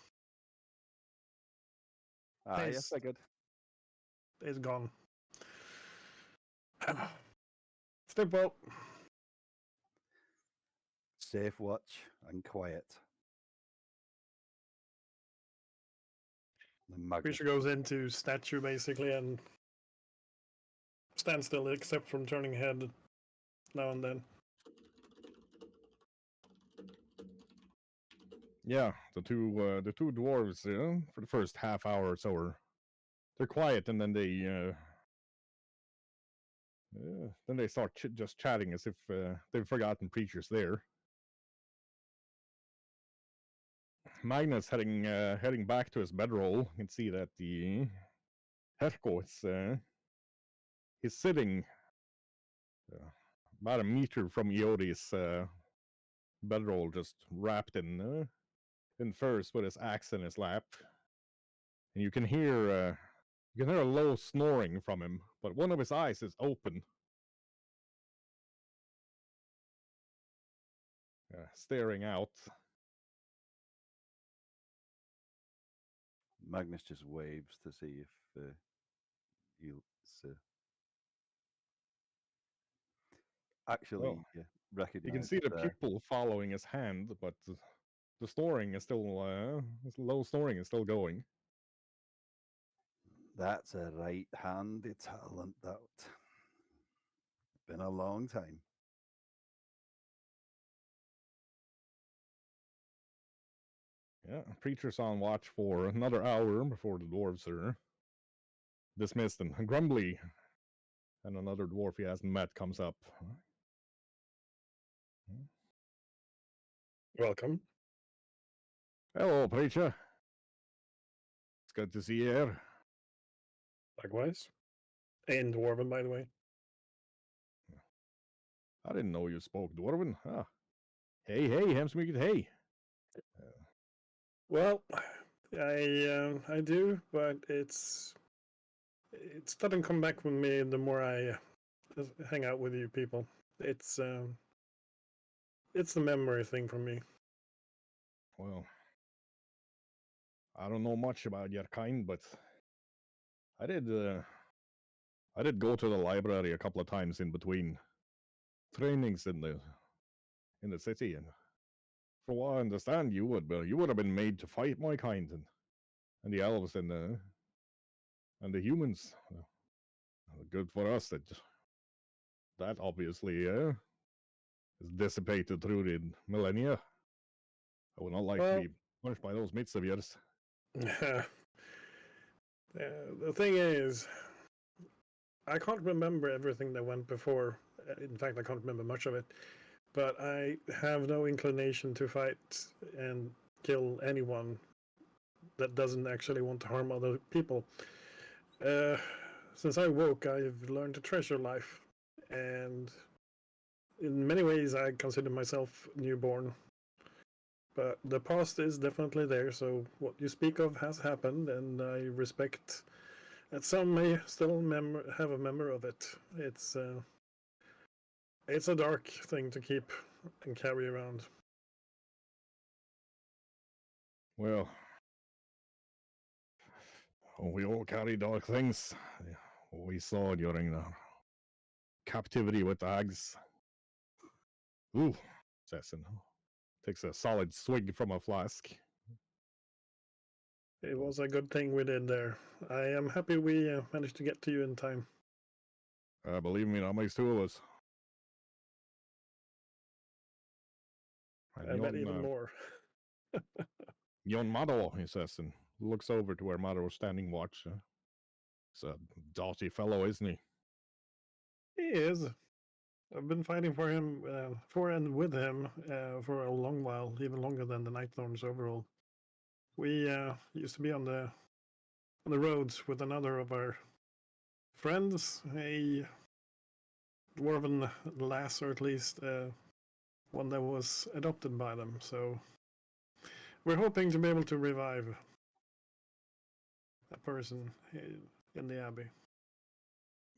Aye, I Taste. figured. It's gone. Stay well. Safe watch and quiet. The Magnus- Creature goes into statue basically and stands still except from turning head now and then. Yeah, the two dwarves for the first half hour or so they're quiet, and then they start just chatting as if they've forgotten Preacher's there. Magnus heading back to his bedroll. You can see that the Herko is he's sitting about a meter from Iodi's bedroll, just wrapped in furs with his axe in his lap, and you can hear a low snoring from him, but one of his eyes is open, staring out. Magnus just waves to see if he'll actually recognize. You can see the pupil following his hand, but the snoring is still low snoring is still going. That's a right-handed talent. That been a long time. Yeah, Preacher's on watch for another hour before the dwarves are dismissed, and Grumbly and another dwarf he hasn't met comes up. Welcome. Hello, Preacher. It's good to see you here. Likewise. In Dwarven, by the way. I didn't know you spoke Dwarven. Ah. Hey, hemsmycket, hey. Well, I do, but it doesn't come back with me the more I hang out with you people. It's the memory thing for me. Well, I don't know much about your kind, but I did go to the library a couple of times in between trainings in the city, and for what I understand, you would have been made to fight my kind, and the elves and the humans. Good for us that obviously is dissipated through the millennia. I would not like to be punished by those mates of yours. The thing is, I can't remember everything that went before. In fact, I can't remember much of it. But I have no inclination to fight and kill anyone that doesn't actually want to harm other people. Uh, since I woke, I've learned to treasure life, and in many ways, I consider myself newborn. But the past is definitely there, so what you speak of has happened, and I respect that some may still have a memory of it. It's a dark thing to keep and carry around. Well, we all carry dark things. We saw during the captivity with the hags. Ooh, Sesson takes a solid swig from a flask. It was a good thing we did there. I am happy we managed to get to you in time. Believe me, that makes two of us. I bet even more. Yon Mado, he says, and looks over to where Mado was standing watch. He's a doughty fellow, isn't he? He is. I've been fighting for him, for and with him, for a long while, even longer than the Night Thorns overall. We used to be on the roads with another of our friends, a dwarven lass, or at least one that was adopted by them. So we're hoping to be able to revive that person in the abbey.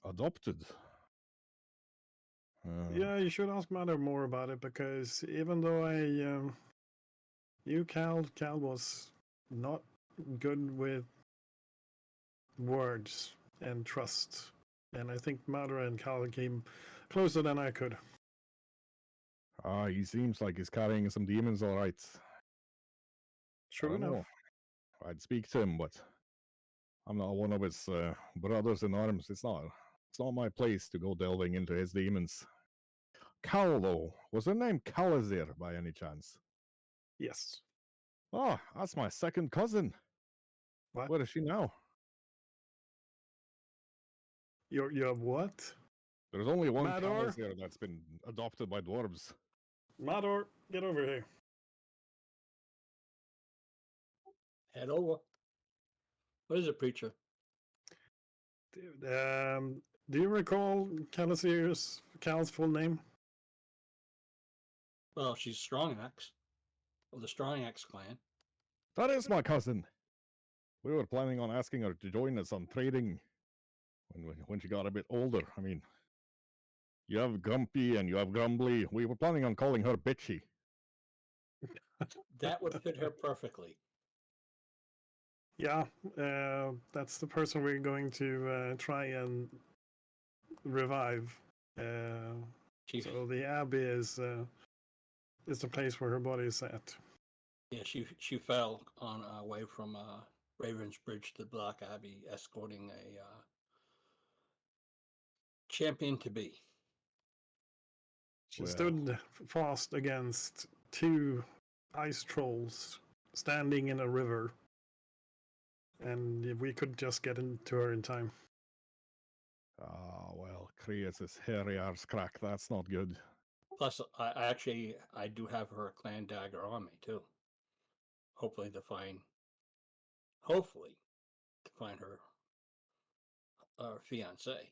Adopted? Yeah, you should ask Mother more about it, because even though I knew Cal was not good with words and trust, and I think Mother and Cal came closer than I could. He seems like he's carrying some demons, all right. True enough. Know. I'd speak to him, but I'm not one of his brothers in arms. It's not my place to go delving into his demons. Cal, though, was her name Calazir by any chance? Yes. Oh, that's my second cousin. What? Where is she now? You have what? There's only one Mador? Calazir that's been adopted by dwarves. Mador, get over here. Head over. What is it, preacher? Do you recall Cal's full name? Well, she's Strong Axe of the Strong Axe clan. That is my cousin. We were planning on asking her to join us on trading when she got a bit older. I mean, you have Grumpy and you have Grumbly. We were planning on calling her Bitchy. That would fit her perfectly. Yeah, that's the person we're going to try and revive. So the abbey is the place where her body is at. Yeah, she fell on our way from Raven's Bridge to Black Abbey, escorting a champion to be. She stood fast against two ice trolls standing in a river, and if we could just get into her in time. Ah, well, Creus' hairy arse crack. That's not good. Plus, I do have her clan dagger on me too. Hopefully to find her fiance.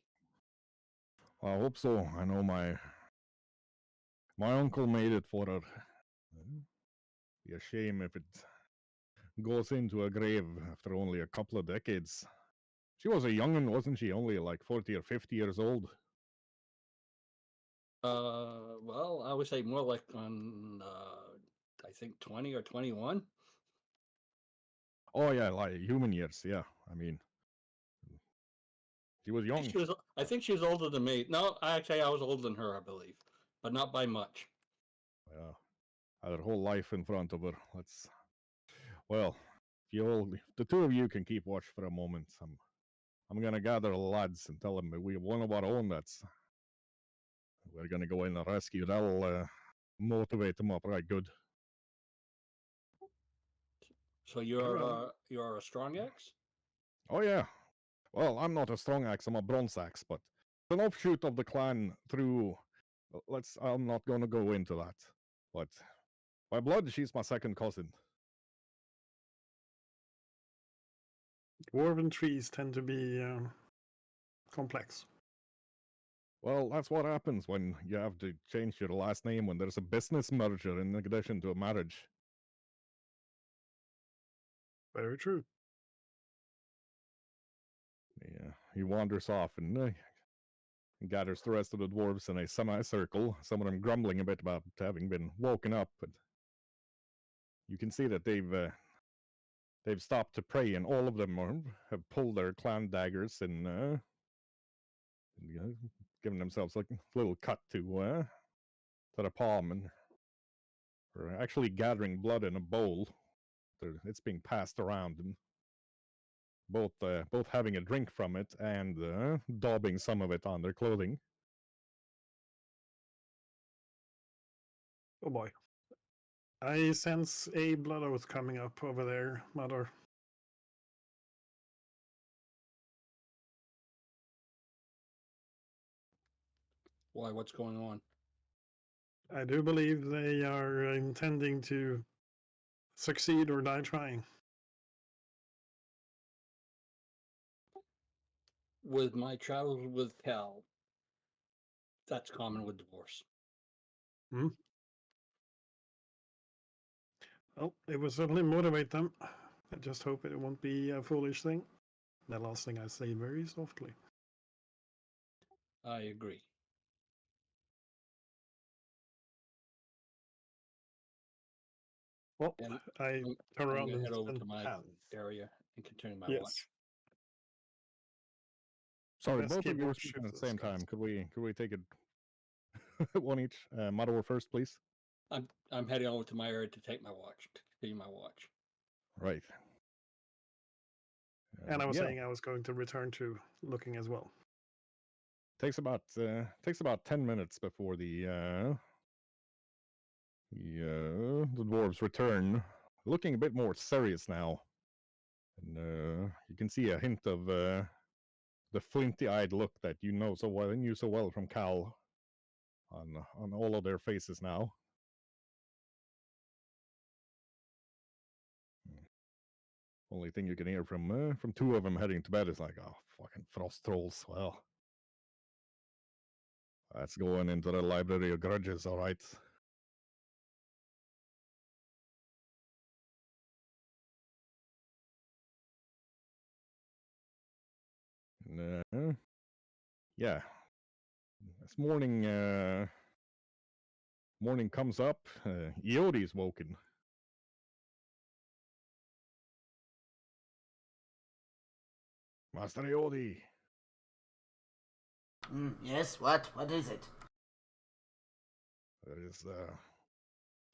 I hope so. I know my uncle made it for her. Be a shame if it goes into a grave after only a couple of decades. She was a young'un, wasn't she? Only like 40 or 50 years old. Well, I would say more like on, I think 20 or 21. Oh yeah, like human years. Yeah, I mean, she was young. I think she was older than me. No, actually, I was older than her, I believe, but not by much. Yeah, had her whole life in front of her. Well, if the two of you can keep watch for a moment, I'm gonna gather the lads and tell them we have one of our own we're gonna go in and rescue. That'll motivate them up right good. So you're a Strong Axe? Oh yeah, Well, I'm not a strong axe, I'm a bronze axe, but an offshoot of the clan through. I'm not gonna go into that. But by blood, she's my second cousin. Dwarven trees tend to be complex. Well, that's what happens when you have to change your last name when there's a business merger in addition to a marriage. Very true. Yeah, he wanders off and gathers the rest of the dwarves in a semicircle, some of them grumbling a bit about having been woken up, but you can see that they've stopped to pray, and all of them have pulled their clan daggers and given themselves like a little cut to the palm, and are actually gathering blood in a bowl. It's being passed around, and both having a drink from it and daubing some of it on their clothing. Oh boy. I sense a blood oath coming up over there, Mother. Why? What's going on? I do believe they are intending to succeed or die trying. With my travels with Cal, that's common with divorce. Hmm? Well, it will certainly motivate them. I just hope it won't be a foolish thing. The last thing I say very softly. I agree. Well, And I I'm, turn I'm around gonna and head over and to my pan. area and continue my Yes. watch. Sorry, Best both of keep you were watch speaking of at the this, same guys. time. Could we take it one each? Mador first, please. I'm heading over to my area to take my watch, to continue my watch. Right. And I was yeah, saying I was going to return to looking as well. takes about 10 minutes before the dwarves return, looking a bit more serious now, and you can see a hint of the flinty-eyed look that you knew so well from Cal on all of their faces now. Only thing you can hear from two of them heading to bed is like, "Oh, fucking frost trolls." Well, that's going into the library of grudges, all right. And, yeah, this morning comes up. Iodi's woken. Master Iodi. Yes, what? What is it? There is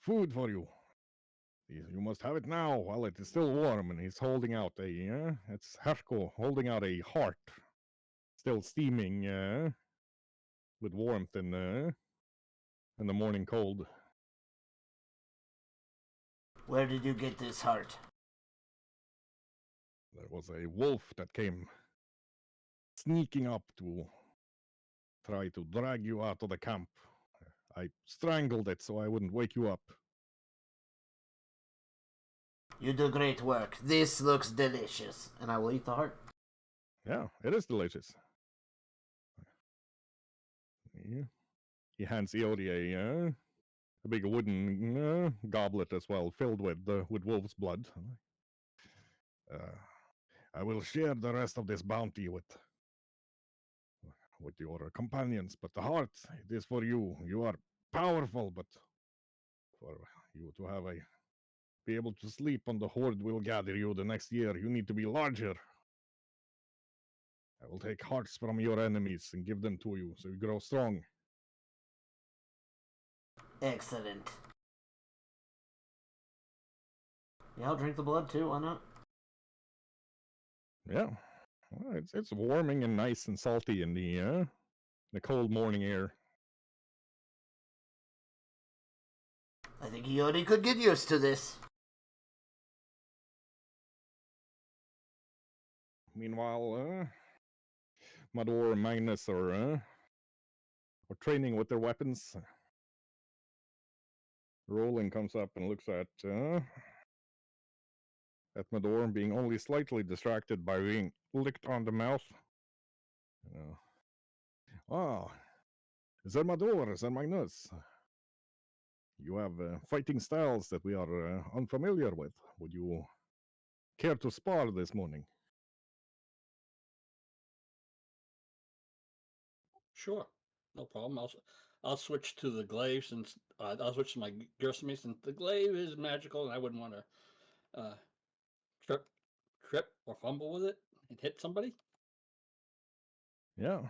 food for you. You must have it now while it is still warm. And he's holding out it's Herko holding out a heart, still steaming with warmth in the morning cold. Where did you get this heart? There was a wolf that came sneaking up to try to drag you out of the camp. I strangled it so I wouldn't wake you up. You do great work. This looks delicious. And I will eat the heart. Yeah, it is delicious. Yeah. He hands Iodi a big wooden goblet as well, filled with wolf's blood. I will share the rest of this bounty with your companions, but the heart, it is for you. You are powerful, but for you to be able to sleep on the horde will gather you the next year, you need to be larger. I will take hearts from your enemies and give them to you, so you grow strong. Excellent. Yeah, I'll drink the blood too, why not? Yeah. Well, it's warming and nice and salty in the cold morning air. I think Iodi could get used to this. Meanwhile, Mador and Magnus are training with their weapons. Roland comes up and looks at Mador, being only slightly distracted by being licked on the mouth. Ah, is that Mador? Is that Magnus? You have fighting styles that we are unfamiliar with. Would you care to spar this morning? Sure, no problem. I'll switch to the glaive since I'll switch to my Gersemy since the glaive is magical and I wouldn't want to trip or fumble with it and hit somebody. Yeah.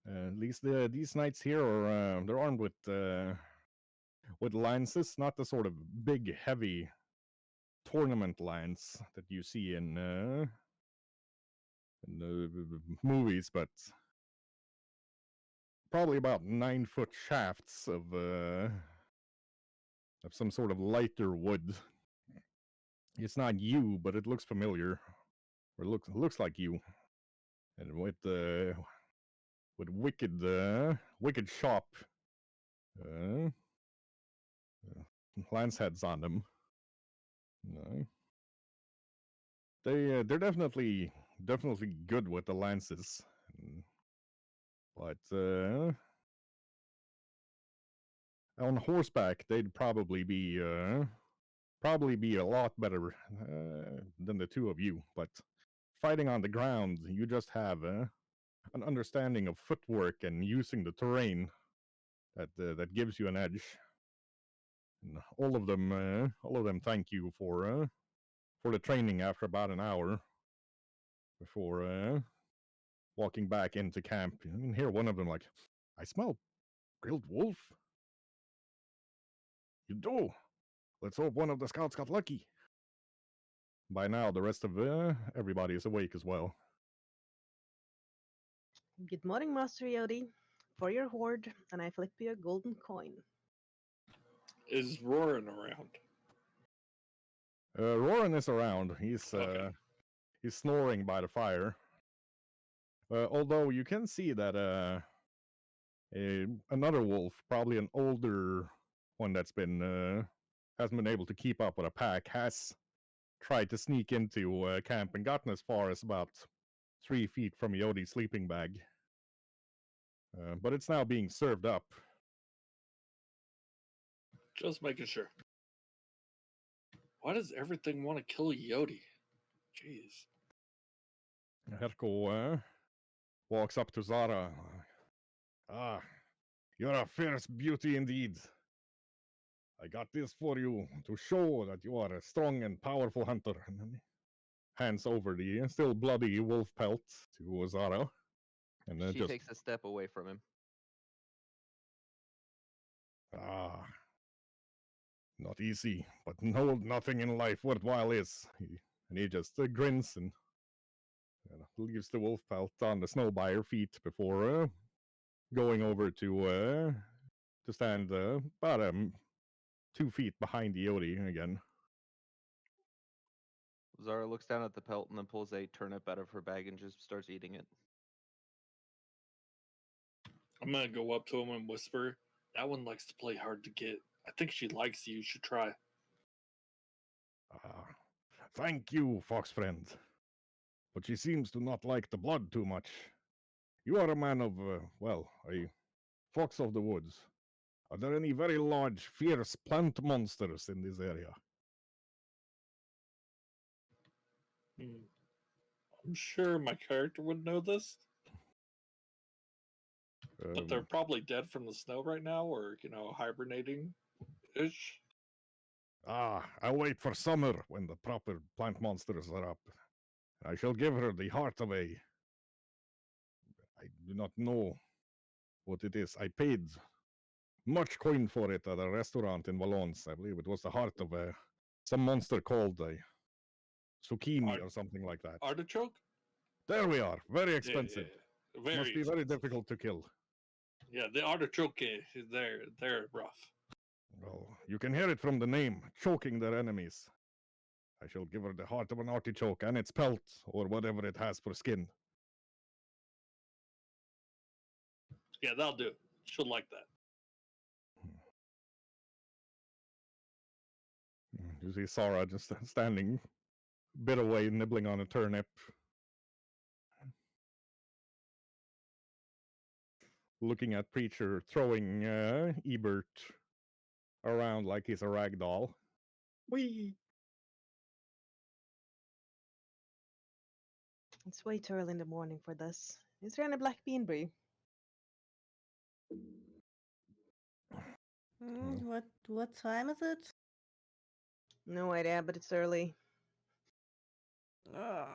At least these knights here are they're armed with lances, not the sort of big, heavy tournament lance that you see in the movies, but probably about 9-foot shafts of some sort of lighter wood. It's not yew, but it looks familiar, or looks like yew, and with wicked sharp uh, lance heads on them. No. They're definitely good with the lances, but on horseback they'd probably be a lot better than the two of you. But fighting on the ground, you just have an understanding of footwork and using the terrain that gives you an edge. And all of them thank you for the training after about an hour before walking back into camp. You can hear one of them like, "I smell grilled wolf." "You do? Let's hope one of the scouts got lucky." By now, the rest of everybody is awake as well. Good morning, Master Yodi. For your hoard, and I flip you a golden coin. Is Roaring around? Roran is around. He's Okay. he's snoring by the fire. Although you can see that another wolf, probably an older one that's hasn't been able to keep up with a pack, has tried to sneak into camp and gotten as far as about 3 feet from Yodi's sleeping bag. But it's now being served up. Just making sure. Why does everything want to kill Yodi? Jeez. Herko walks up to Zara. "Ah, you're a fierce beauty indeed. I got this for you to show that you are a strong and powerful hunter." And then he hands over the still bloody wolf pelt to Zara. And then She just, takes a step away from him. "Ah, not easy, but no, nothing in life worthwhile is." And he just grins and leaves the wolf pelt on the snow by her feet before going over to stand about 2 feet behind Yodi again. Zara looks down at the pelt and then pulls a turnip out of her bag and just starts eating it. I'm gonna go up to him and whisper, "That one likes to play hard to get. I think she likes you. You should try." "Ah, thank you, fox friend. But she seems to not like the blood too much. You are a man of, a fox of the woods. Are there any very large, fierce plant monsters in this area?" I'm sure my character would know this, but they're probably dead from the snow right now, or hibernating ish. I'll wait for summer when the proper plant monsters are up. I shall give her the heart of a. I do not know what it is. I paid much coin for it at a restaurant in Valence. I believe it was the heart of some monster called a zucchini or something like that. Artichoke? There we are. Very Yeah, expensive. yeah. Very Must be very difficult to kill. Yeah, the artichoke, they're rough. Well, you can hear it from the name, choking their enemies. I shall give her the heart of an artichoke and its pelt, or whatever it has for skin. Yeah, that'll do. She'll like that. You see Sarah just standing a bit away, nibbling on a turnip. Looking at Preacher throwing Ebert around like he's a rag doll. Whee! It's way too early in the morning for this. Is there any black bean brew? What time is it? No idea, but it's early. Ugh.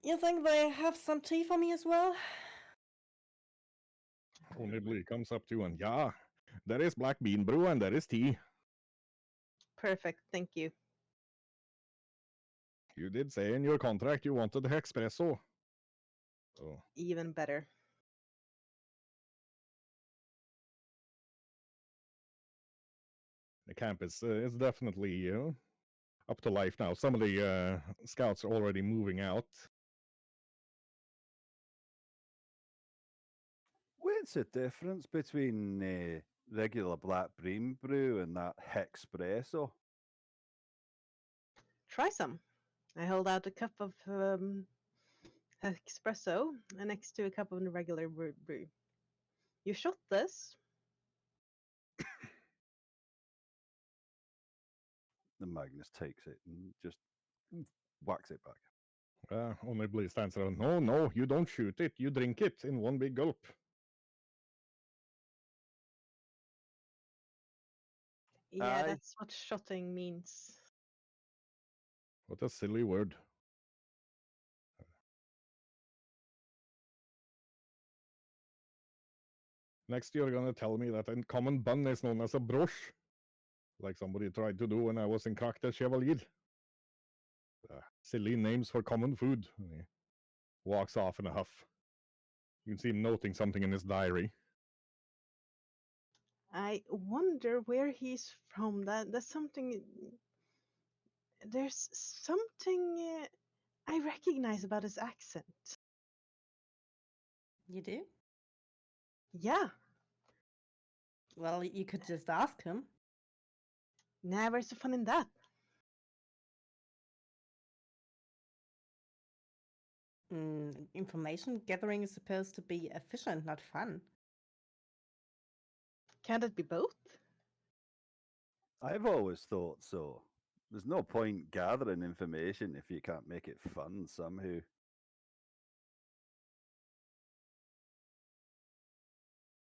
You think they have some tea for me as well? Nibbly comes up to and yeah, there is black bean brew and there is tea. Perfect, thank you. You did say in your contract you wanted the espresso. So Even better. the camp is definitely up to life now. Some of the scouts are already moving out. What's the difference between regular black bean brew and that Hexpresso? Try some. I hold out a cup of espresso next to a cup of the regular brew. You shot this? The Magnus takes it and just whacks it back. Nibbly stands around. No, you don't shoot it. You drink it in one big gulp. Yeah, Aye. that's what shotting means. What a silly word. Next, you're gonna tell me that a common bun is known as a broche, like somebody tried to do when I was in Cracked Chevalier. Silly names for common food. And he walks off in a huff. You can see him noting something in his diary. I wonder where he's from. That's something. There's something I recognize about his accent. You do? Yeah, Well, you could just ask him. never so fun in that. Information gathering is supposed to be efficient, not fun. Can't it be both? I've always thought so. There's no point gathering information if you can't make it fun somehow.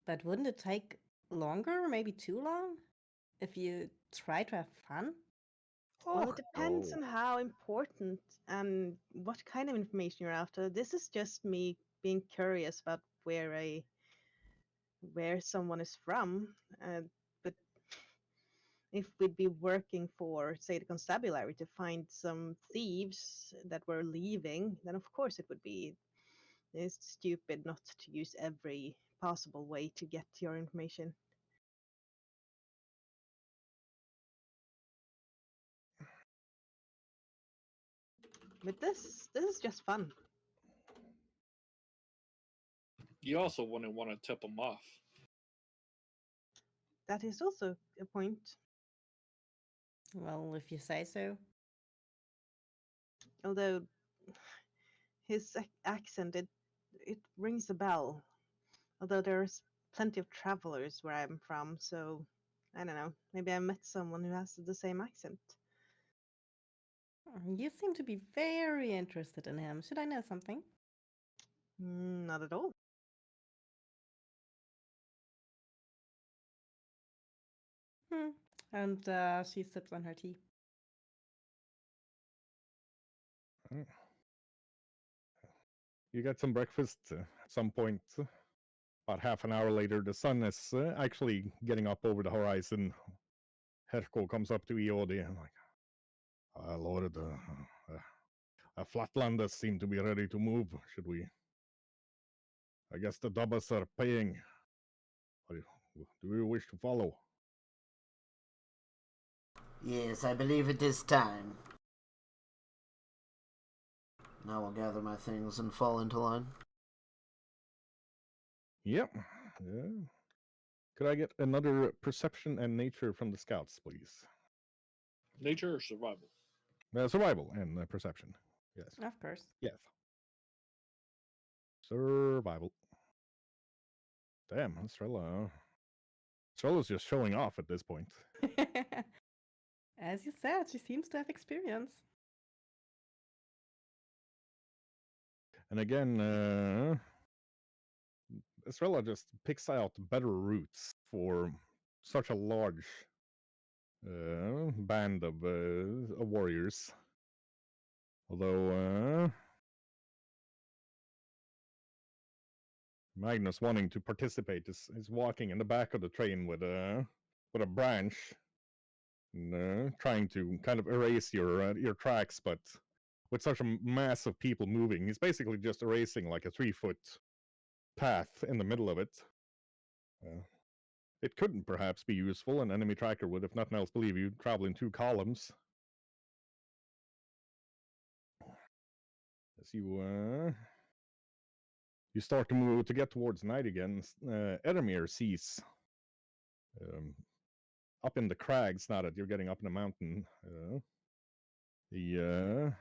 But wouldn't it take longer, maybe too long, if you try to have fun? Well, Oh, it depends no. on how important and what kind of information you're after. This is just me being curious about where someone is from. But if we'd be working for, say, the constabulary to find some thieves that were leaving, then of course it would be it's stupid not to use every possible way to get your information. But this is just fun. You also wouldn't want to tip them off. That is also a point. Well, if you say so. Although his accent, it rings a bell. Although there's plenty of travelers where I'm from, so I don't know. Maybe I met someone who has the same accent. You seem to be very interested in him. Should I know something? Not at all. And she sips on her tea. You get some breakfast at some point. About half an hour later, the sun is actually getting up over the horizon. Herko comes up to Iodi and like, Lord, Flatlanders seem to be ready to move. Should we? I guess the Dubbas are paying. Do you wish to follow? Yes, I believe it is time. Now I'll gather my things and fall into line. Yep. Yeah. Could I get another perception and nature from the scouts, please? Nature or survival? Survival and perception. Yes. Of course. Yes. Survival. Damn, Estrella. Estrella's just showing off at this point. As you said, she seems to have experience. And again, Estrella just picks out better routes for such a large band of warriors. Although Magnus, wanting to participate, is walking in the back of the train with a branch, and, trying to kind of erase your tracks, but with such a mass of people moving, he's basically just erasing like a 3-foot path in the middle of it. It couldn't perhaps be useful. An enemy tracker would, if nothing else, believe you travel in 2 columns. As you start to move to get towards night again, Edamir sees up in the crags, now that you're getting up in the mountain, the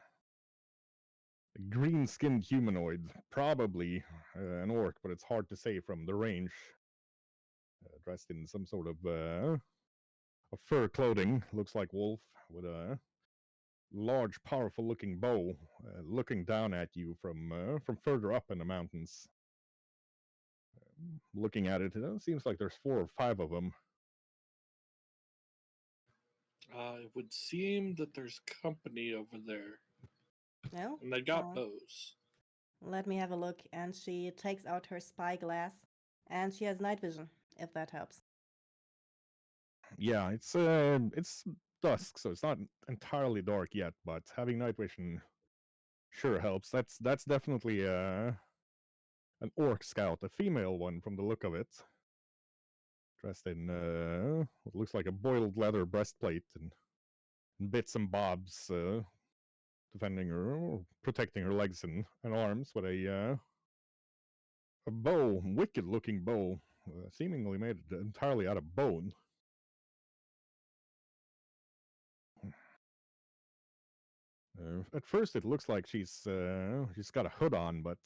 green-skinned humanoid, probably an orc, but it's hard to say from the range, dressed in some sort of fur clothing, looks like wolf, with a large, powerful-looking bow, looking down at you from further up in the mountains. Looking at it, it seems like there's 4 or 5 of them. It would seem that there's company over there, No? and they got Oh. bows. Let me have a look. And she takes out her spyglass, and she has night vision, if that helps. Yeah, it's dusk, so it's not entirely dark yet, but having night vision sure helps. That's definitely an orc scout, a female one from the look of it, dressed in what looks like a boiled leather breastplate and bits and bobs, defending her, or protecting her legs and arms with a bow, wicked-looking bow, seemingly made entirely out of bone. At first, it looks like she's got a hood on, but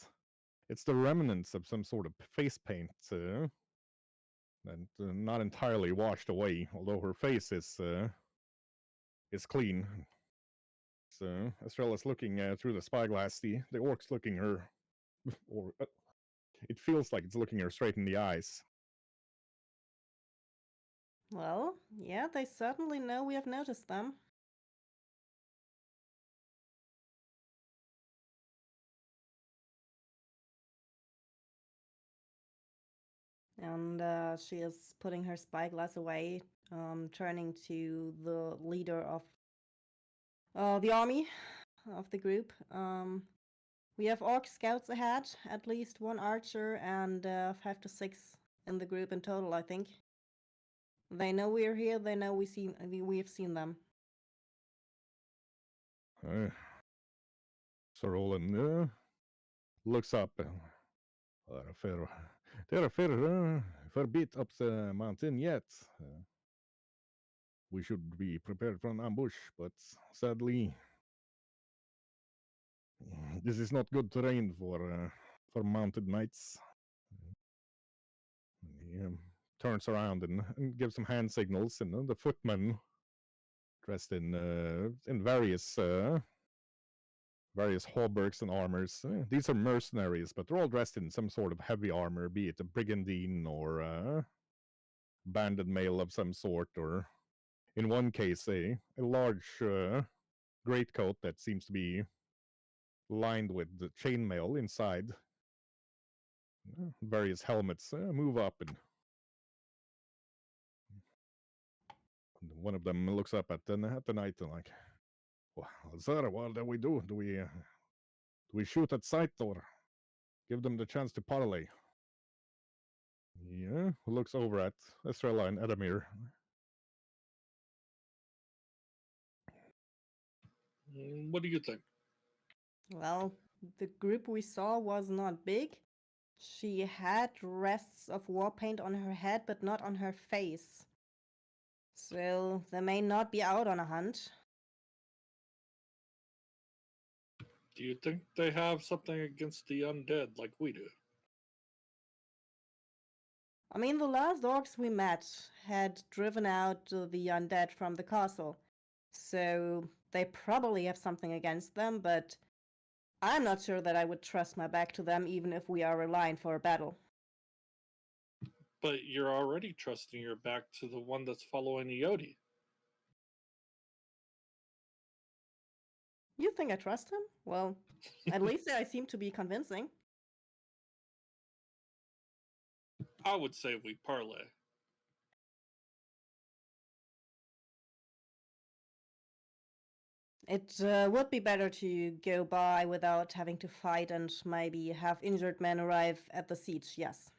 it's the remnants of some sort of face paint, and not entirely washed away. Although her face is clean. So Estrella's looking through the spyglass. The orc's looking her, or it feels like it's looking her straight in the eyes. Well, yeah, they certainly know we have noticed them. And she is putting her spyglass away, turning to the leader of the army, of the group. We have orc scouts ahead, at least 1 archer, and 5 to 6 in the group in total, I think. They know we're here, they know we have seen them. Sir Roland looks up. They're a fair bit up the mountain yet. We should be prepared for an ambush, but sadly, this is not good terrain for mounted knights. He turns around and gives some hand signals, and the footmen, dressed in various hauberks and armors. These are mercenaries, but they're all dressed in some sort of heavy armor, be it a brigandine or banded mail of some sort, or in one case a large greatcoat that seems to be lined with the chainmail inside. Various helmets move up, and one of them looks up at the knight and like, well, sir, what do we do? Do we shoot at sight or give them the chance to parley? Yeah, looks over at Estrella and Edamir. What do you think? Well, the group we saw was not big. She had rests of war paint on her head, but not on her face. So they may not be out on a hunt. Do you think they have something against the undead like we do? I mean, the last orcs we met had driven out the undead from the castle. So they probably have something against them, but I'm not sure that I would trust my back to them even if we are aligned for a battle. But you're already trusting your back to the one that's following Yodi. You think I trust him? Well, at least I seem to be convincing. I would say we parlay. It would be better to go by without having to fight and maybe have injured men arrive at the siege, yes.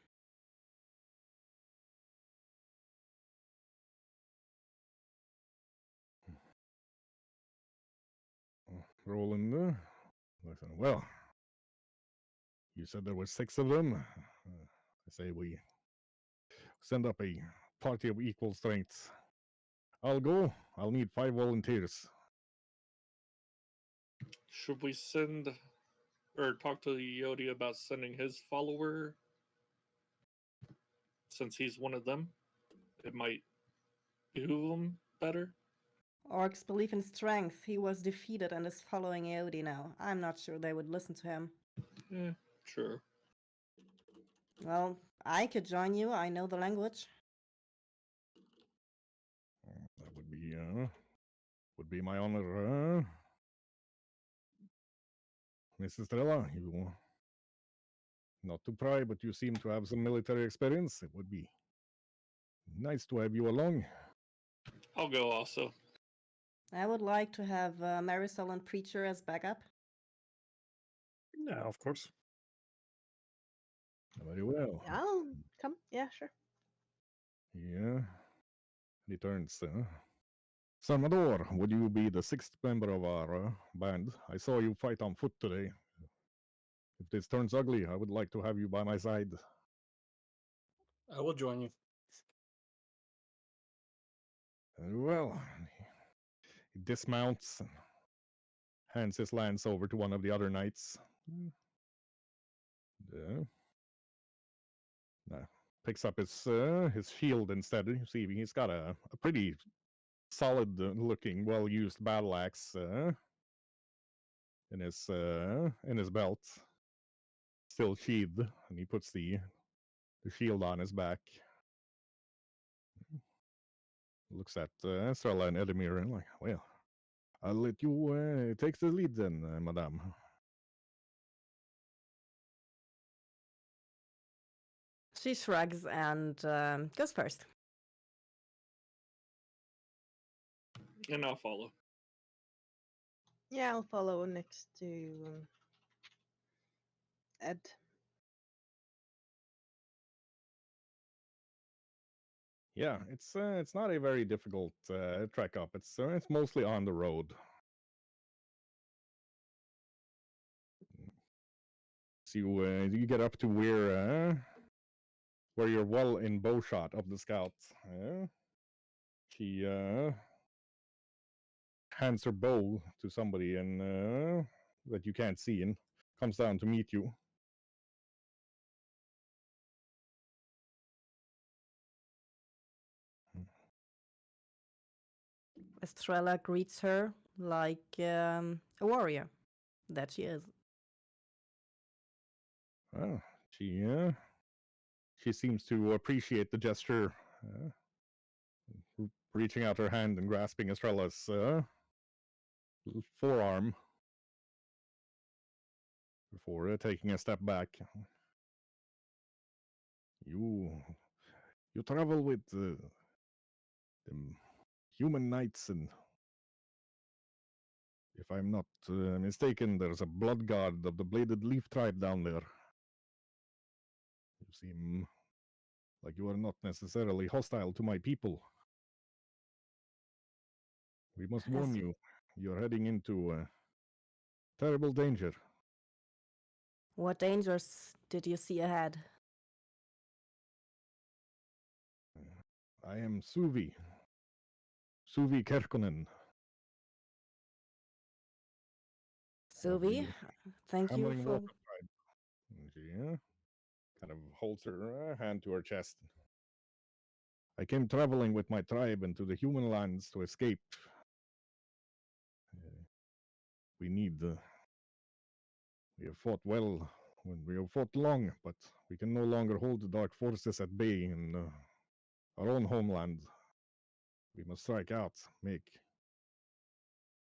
Roland, listen, well, you said there were 6 of them. I say we send up a party of equal strength. I'll go. I'll need 5 volunteers. Should we send or talk to Yodi about sending his follower? Since he's one of them, it might behoove him better. Orcs believe in strength. He was defeated and is following Eodi now. I'm not sure they would listen to him. Sure. Well, I could join you. I know the language. That would be my honor. Mrs. Strella, you not to pry, but you seem to have some military experience. It would be nice to have you along. I'll go also. I would like to have Marisol and Preacher as backup. Yeah, of course. Very well. Yeah, I'll come. Yeah, sure. Yeah. He turns. Salvador, would you be the 6th member of our band? I saw you fight on foot today. If this turns ugly, I would like to have you by my side. I will join you. Very well. He dismounts and hands his lance over to one of the other knights. Picks up his shield instead. You see, he's got a pretty solid looking, well used battle axe in his belt, still sheathed, and he puts the shield on his back. Looks at Estrella and Edemir and like, well, I'll let you take the lead then, madame. She shrugs and goes first. And I'll follow. Yeah, I'll follow next to Ed. Yeah, it's not a very difficult trek up. It's mostly on the road. So you get up to where you're well in bow shot of the scout. She hands her bow to somebody and that you can't see and comes down to meet you. Estrella greets her like a warrior that she is. Oh, she seems to appreciate the gesture, reaching out her hand and grasping Estrella's forearm before taking a step back. You travel with the human knights, and if I'm not mistaken, there's a blood guard of the Bladed Leaf tribe down there. You seem like you are not necessarily hostile to my people. We must warn As- you, you're heading into terrible danger. What dangers did you see ahead? I am Suvi Kerkonen. Of Sylvie, the thank you Hammering for. Water Tribe. And she kind of holds her hand to her chest. I came traveling with my tribe into the human lands to escape. We need. We have fought well. We have fought long, but we can no longer hold the dark forces at bay in our own homeland. We must strike out, make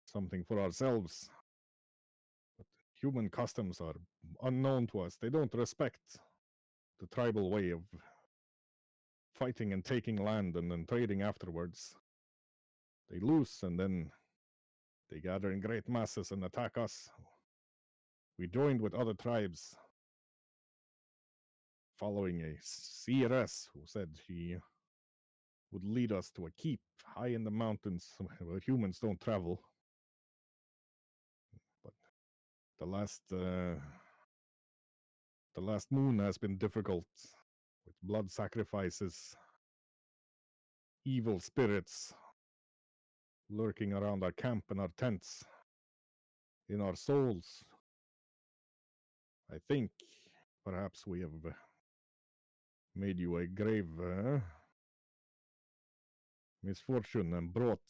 something for ourselves. But human customs are unknown to us. They don't respect the tribal way of fighting and taking land and then trading afterwards. They lose and then they gather in great masses and attack us. We joined with other tribes, following a seeress who said she would lead us to a keep high in the mountains where humans don't travel. But the last moon has been difficult, with blood sacrifices, evil spirits lurking around our camp and our tents, in our souls. I think perhaps we have made you a grave misfortune and brought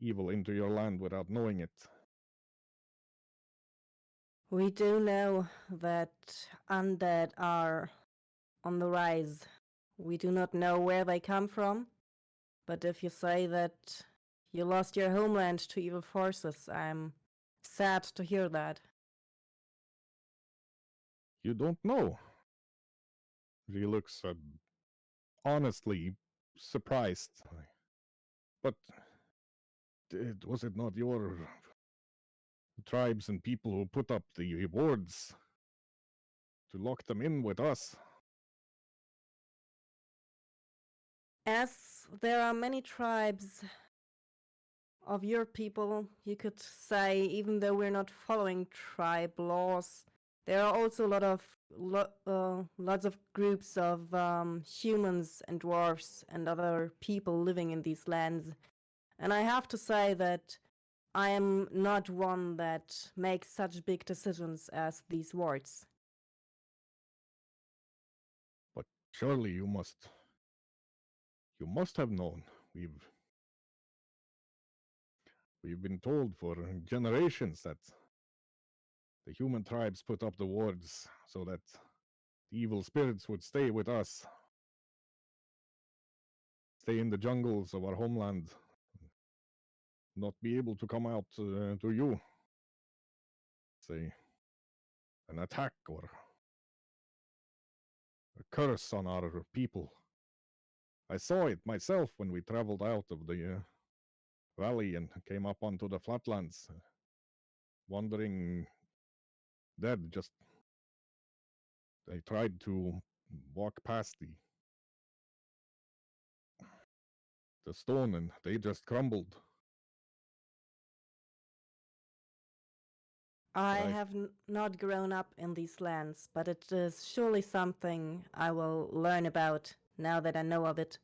evil into your land without knowing it. We do know that undead are on the rise. We do not know where they come from, but if you say that you lost your homeland to evil forces, I'm sad to hear that. You don't know. She looks honestly surprised. But was it not your tribes and people who put up the wards to lock them in with us? As there are many tribes of your people, you could say, even though we're not following tribe laws, there are also a lot of lots of groups of humans and dwarfs and other people living in these lands. And I have to say that I am not one that makes such big decisions as these wards. But surely you must have known. We've been told for generations that the human tribes put up the wards so that the evil spirits would stay with us, stay in the jungles of our homeland, not be able to come out to you. Say, an attack or a curse on our people. I saw it myself when we traveled out of the valley and came up onto the flatlands, wandering dead. Just I tried to walk past the stone and they just crumbled. I But have not grown up in these lands, but it is surely something I will learn about now that I know of it.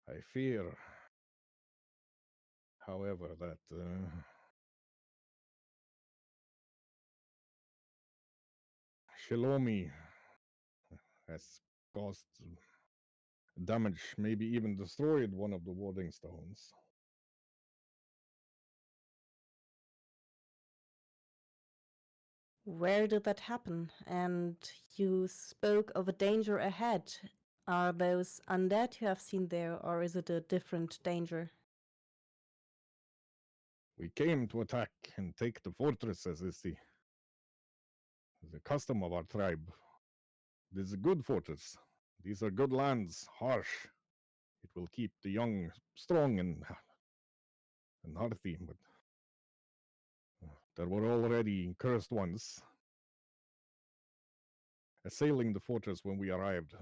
I fear, however, that Shilomi has caused damage, maybe even destroyed one of the warding stones. Where did that happen? And you spoke of a danger ahead. Are those undead you have seen there, or is it a different danger? We came to attack and take the fortress, as is the custom of our tribe. This is a good fortress. These are good lands, harsh. It will keep the young strong and hearty, but there were already cursed ones assailing the fortress when we arrived.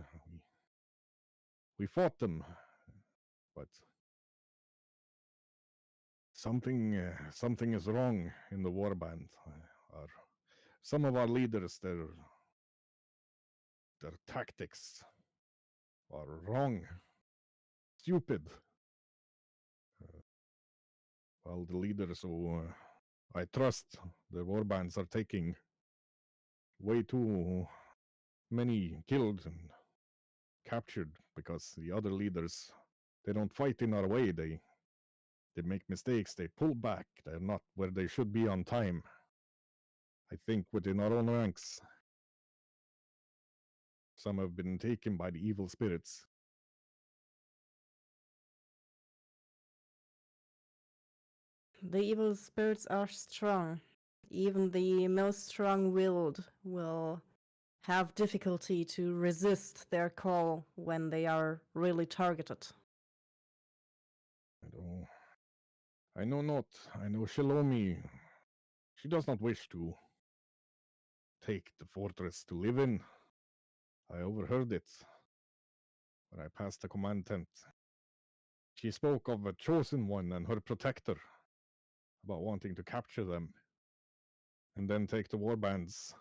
We fought them, but something is wrong in the warband. Our, some of our leaders, their tactics are wrong, stupid. While the leaders who I trust, the warbands are taking way too many killed and captured because the other leaders, they don't fight in our way. They make mistakes. They pull back. They're not where they should be on time. I think within our own ranks, some have been taken by the evil spirits. The evil spirits are strong. Even the most strong-willed will have difficulty to resist their call when they are really targeted. I know not. I know Shalomi. She does not wish to take the fortress to live in. I overheard it when I passed the command tent. She spoke of a chosen one and her protector, about wanting to capture them and then take the warbands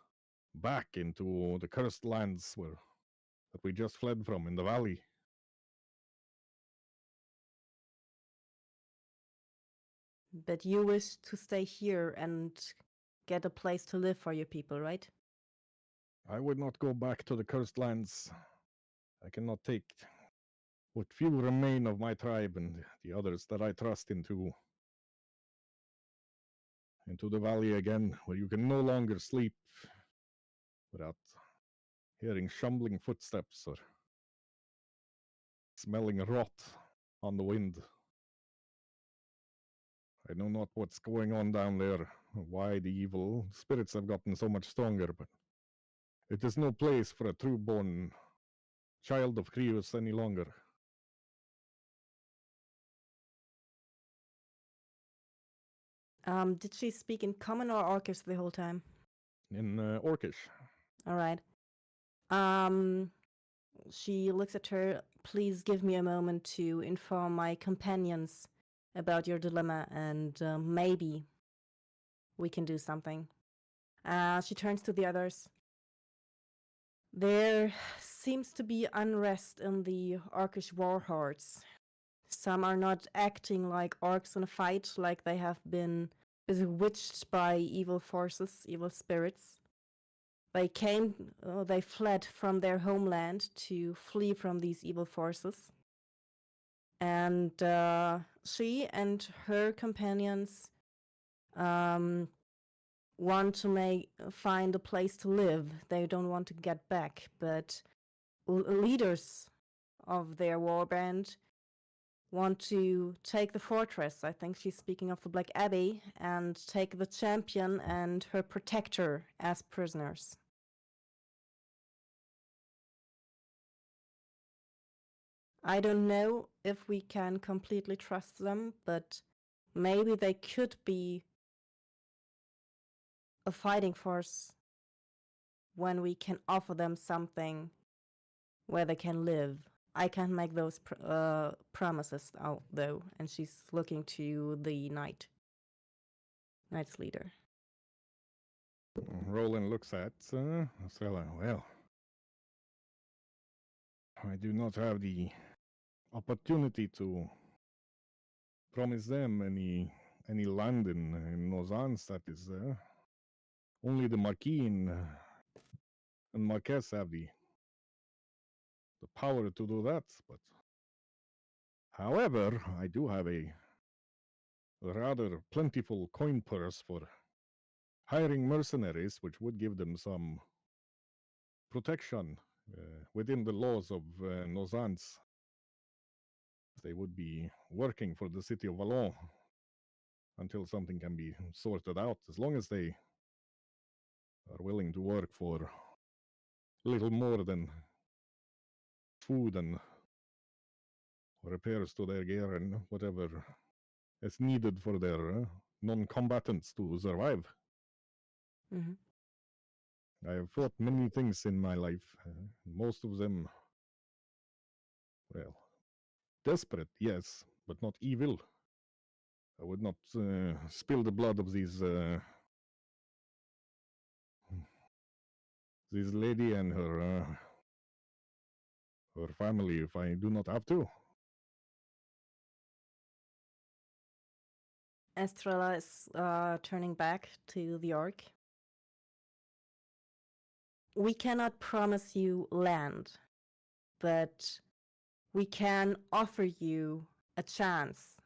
back into the cursed lands that we just fled from in the valley. But you wish to stay here and get a place to live for your people, right? I would not go back to the cursed lands. I cannot take what few remain of my tribe and the others that I trust into the valley again, where you can no longer sleep without hearing shambling footsteps or smelling rot on the wind. I know not what's going on down there, why the evil spirits have gotten so much stronger, but it is no place for a true-born child of Krius any longer. Did she speak in common or Orcish the whole time? In Orcish. All right. She looks at her. Please give me a moment to inform my companions about your dilemma, and maybe we can do something. She turns to the others. There seems to be unrest in the Orcish war hordes. Some are not acting like orcs in a fight, like they have been bewitched by evil forces, evil spirits. They fled from their homeland to flee from these evil forces. And she and her companions want to find a place to live. They don't want to get back, but leaders of their warband want to take the fortress. I think she's speaking of the Black Abbey, and take the champion and her protector as prisoners. I don't know if we can completely trust them, but maybe they could be a fighting force when we can offer them something where they can live. I can't make those promises out, though, and she's looking to the knight's leader. Roland looks at Stella. Well, I do not have the opportunity to promise them any land in Nozans. That is only the Marquis and Marquess have the power to do that. But however, I do have a rather plentiful coin purse for hiring mercenaries, which would give them some protection within the laws of Nozans. They would be working for the city of Vallon until something can be sorted out, as long as they are willing to work for little more than food and repairs to their gear and whatever is needed for their non-combatants to survive. Mm-hmm. I have fought many things in my life, most of them, well, desperate, yes, but not evil. I would not spill the blood of these this lady and her family if I do not have to. Estrella is turning back to the orc. We cannot promise you land, but we can offer you a chance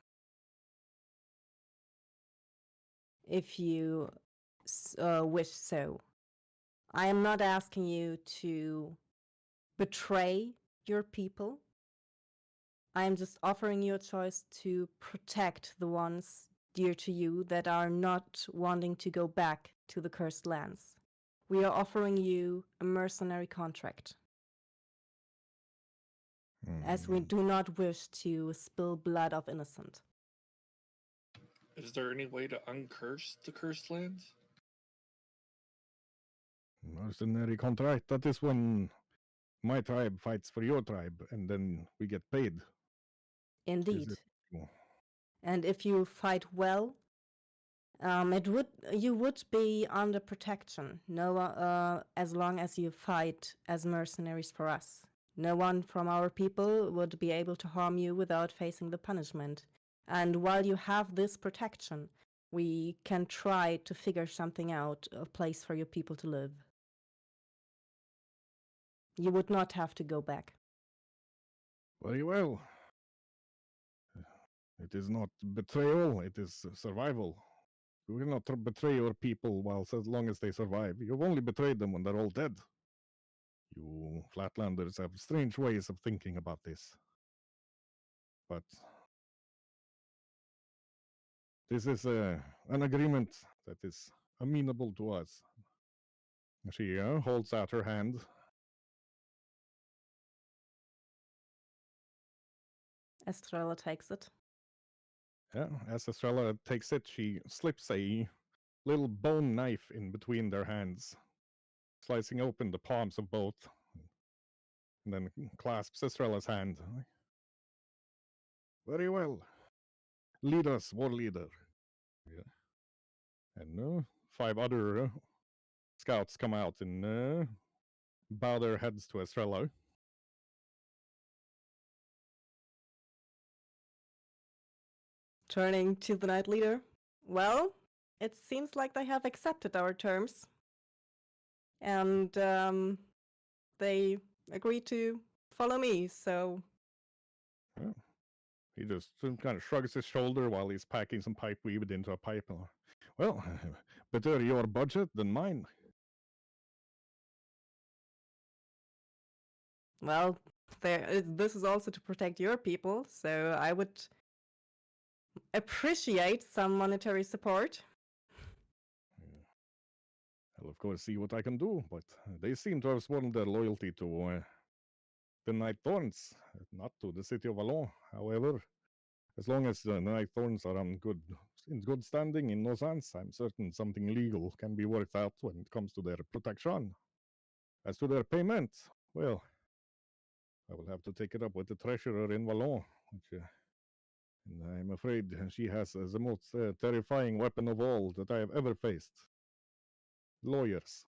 if you wish so. I am not asking you to betray your people. I am just offering you a choice to protect the ones dear to you that are not wanting to go back to the cursed lands. We are offering you a mercenary contract, as we do not wish to spill blood of innocent. Is there any way to uncurse the cursed lands? Mercenary contract. That is when my tribe fights for your tribe, and then we get paid. Indeed. Is it- And if you fight well, you would be under protection. As long as you fight as mercenaries for us. No one from our people would be able to harm you without facing the punishment. And while you have this protection, we can try to figure something out, a place for your people to live. You would not have to go back. Very well. It is not betrayal, it is survival. You will not betray your people while as long as they survive. You've only betrayed them when they're all dead. You Flatlanders have strange ways of thinking about this. But this is an agreement that is amenable to us. She holds out her hand. Estrella takes it. Yeah, as Estrella takes it, she slips a little bone knife in between their hands, slicing open the palms of both, and then clasps Estrella's hand. Very well. Lead us, war leader. Yeah. And 5 other scouts come out and bow their heads to Estrella. Turning to the Knight Leader. Well, it seems like they have accepted our terms. And they agreed to follow me, so... Yeah. He just kind of shrugs his shoulder while he's packing some pipe weed into a pipe. Well, better your budget than mine. Well, this is also to protect your people, so I would appreciate some monetary support. I'll of course see what I can do, but they seem to have sworn their loyalty to the Knight Thorns, not to the city of Vallon. However, as long as the Knight Thorns are in good standing in Lausanne, I'm certain something legal can be worked out when it comes to their protection. As to their payment, well, I will have to take it up with the treasurer in Vallon, and I'm afraid she has the most terrifying weapon of all that I have ever faced. Lawyers.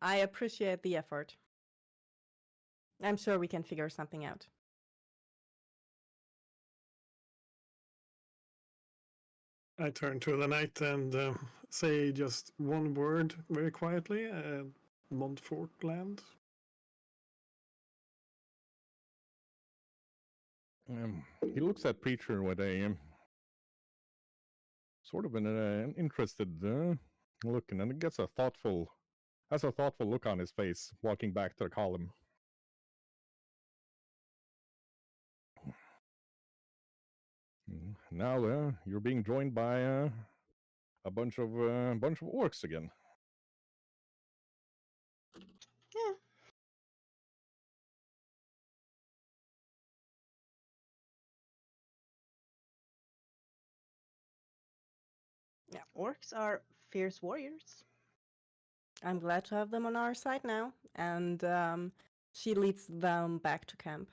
I appreciate the effort. I'm sure we can figure something out. I turn to the knight and say just one word very quietly. Montfort land. He looks at Preacher with a sort of an interested look, and then has a thoughtful look on his face, walking back to the column. Now you're being joined by a bunch of orcs again. Yeah. Yeah. Orcs are fierce warriors. I'm glad to have them on our side now, and she leads them back to camp.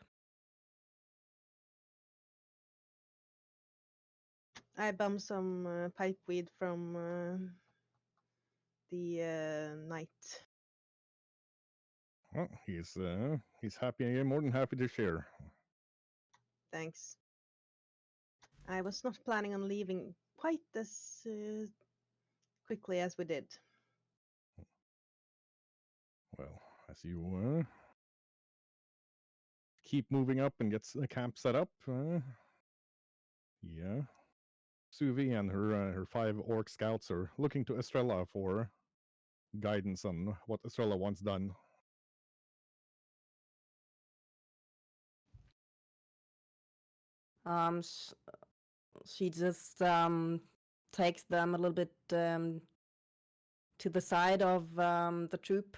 I bum some pipe weed from the night. Well, he's happy, more than happy to share. Thanks. I was not planning on leaving quite as quickly as we did. Well, as you keep moving up and gets the camp set up, yeah, Suvi and her 5 orc scouts are looking to Estrella for guidance on what Estrella wants done. Sh- she just takes them a little bit to the side of the troop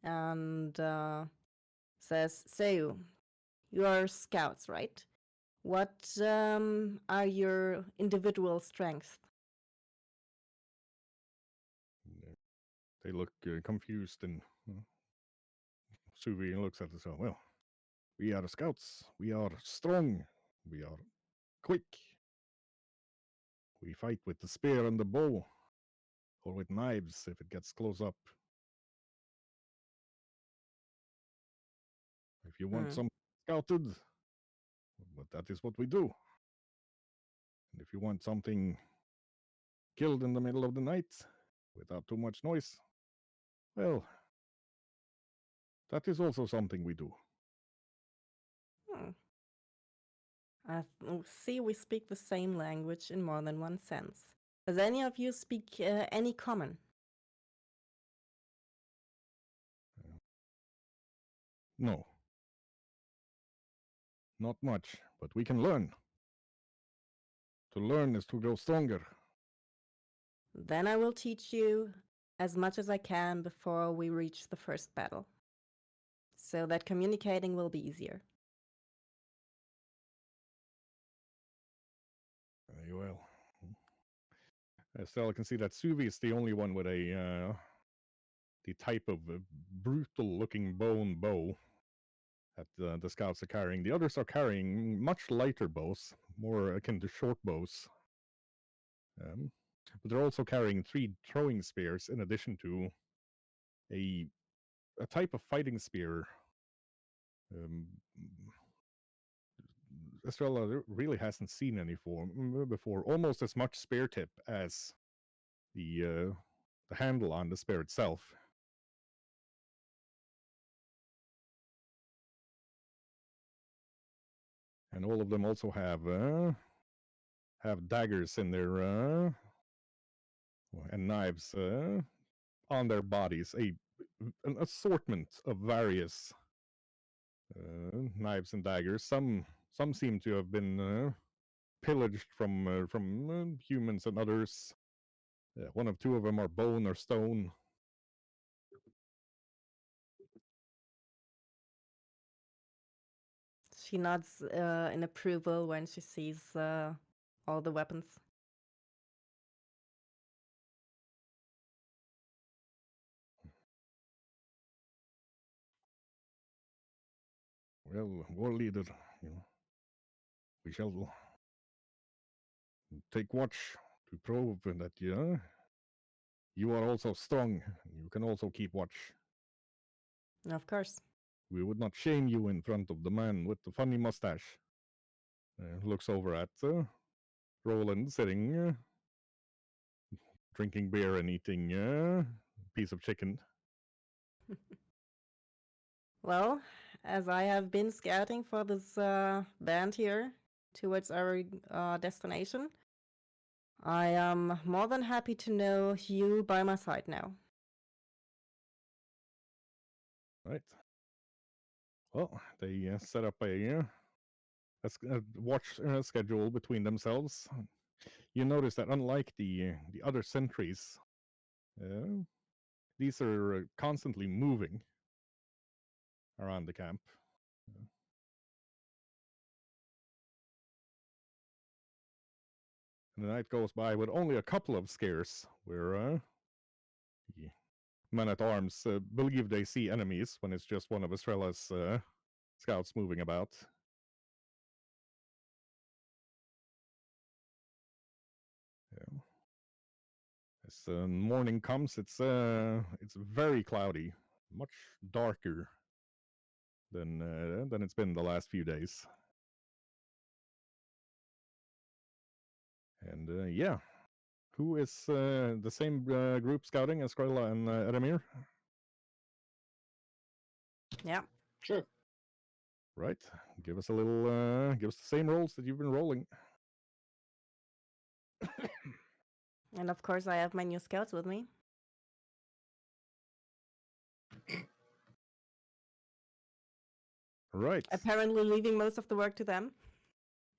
and says, "So, you are scouts, right? What are your individual strengths?" They look confused, and Suvi looks at us. Well, we are scouts. We are strong. We are quick. We fight with the spear and the bow, or with knives if it gets close up. If you want some scouted, but that is what we do. And if you want something killed in the middle of the night without too much noise, well, that is also something we do. See, we speak the same language in more than one sense. Does any of you speak any common? No. Not much, but we can learn. To learn is to grow stronger. Then I will teach you as much as I can before we reach the first battle, so that communicating will be easier. Very well. Stella can see that Suvi is the only one with the type of brutal-looking bone bow that the scouts are carrying. The others are carrying much lighter bows, more akin to short bows. But they're also carrying 3 throwing spears in addition to a type of fighting spear. Estrella really hasn't seen any form before. Almost as much spear tip as the handle on the spear itself. And all of them also have daggers in their and knives on their bodies. An assortment of various knives and daggers. Some seem to have been pillaged from humans, and others. One of 2 of them are bone or stone. She nods in approval when she sees all the weapons. Well, war leader, we shall take watch to prove that you are also strong. You can also keep watch. Of course. We would not shame you in front of the man with the funny mustache. Looks over at Roland sitting, drinking beer and eating a piece of chicken. Well, as I have been scouting for this band here towards our destination, I am more than happy to know you by my side now. Right. Well, they set up a watch schedule between themselves. You notice that unlike the other sentries, these are constantly moving around the camp. And the night goes by with only a couple of scares where the men-at-arms believe they see enemies when it's just one of Estrella's scouts moving about. as morning comes, it's very cloudy, much darker than it's been the last few days. And yeah, who is the same group scouting as Skrilla and Adamir? Yeah. Sure. Right. Give us the same rolls that you've been rolling. And of course, I have my new scouts with me. Right. Apparently leaving most of the work to them.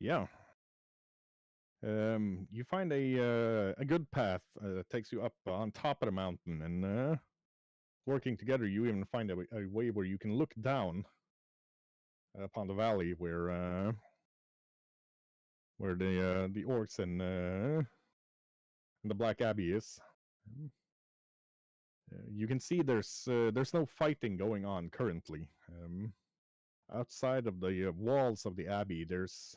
Yeah. You find a good path that takes you up on top of the mountain, and working together, you even find a way where you can look down upon the valley where the orcs and the Black Abbey is. You can see there's no fighting going on currently. Outside of the walls of the abbey, there's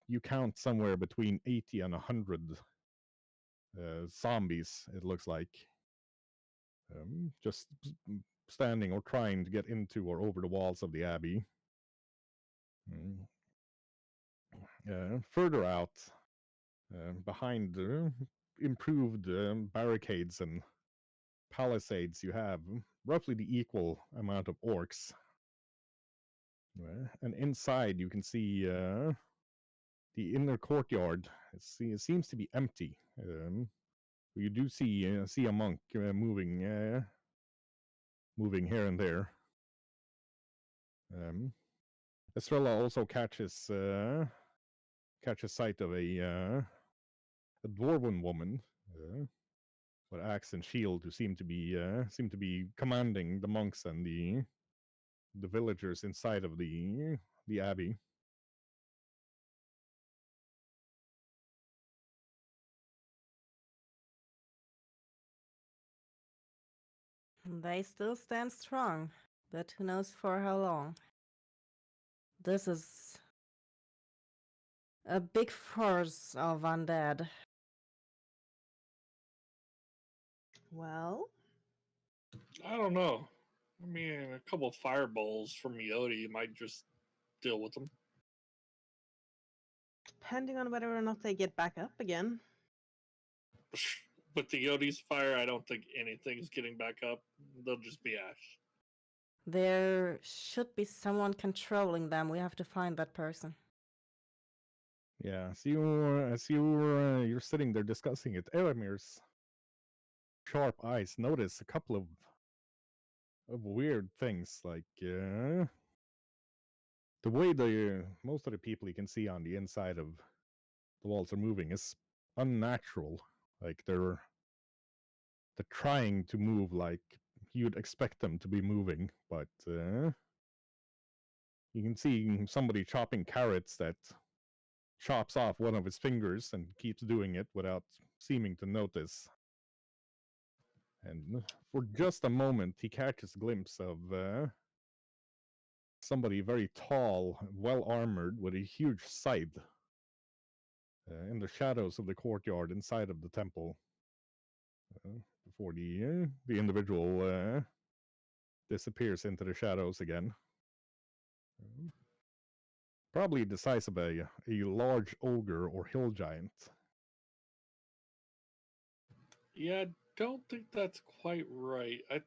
you count somewhere between 80 and 100 zombies. It looks like just standing or trying to get into or over the walls of the abbey. Further out, behind improved barricades and palisades, you have roughly the equal amount of orcs. And inside, you can see the inner courtyard. It seems to be empty. You do see a monk moving here and there. Estrella also catches sight of a dwarven woman with axe and shield, who seem to be commanding the monks and the villagers inside of the abbey. They still stand strong, but who knows for how long. This is a big force of undead. Well, I don't know. I mean, a couple of fireballs from Yodi might just deal with them. depending on whether or not they get back up again. With the Yodi's fire, I don't think anything's getting back up. They'll just be ash. There should be someone controlling them. We have to find that person. Yeah, as you're sitting there discussing it, Elamir's sharp eyes notice a couple of weird things, like the way most of the people you can see on the inside of the walls are moving is unnatural. Like they're trying to move like you'd expect them to be moving, but you can see somebody chopping carrots that chops off one of his fingers and keeps doing it without seeming to notice. And for just a moment, he catches a glimpse of somebody very tall, well armored, with a huge scythe in the shadows of the courtyard inside of the temple. Before the individual disappears into the shadows again. Probably the size of a large ogre or hill giant. Yeah, I don't think that's quite right. I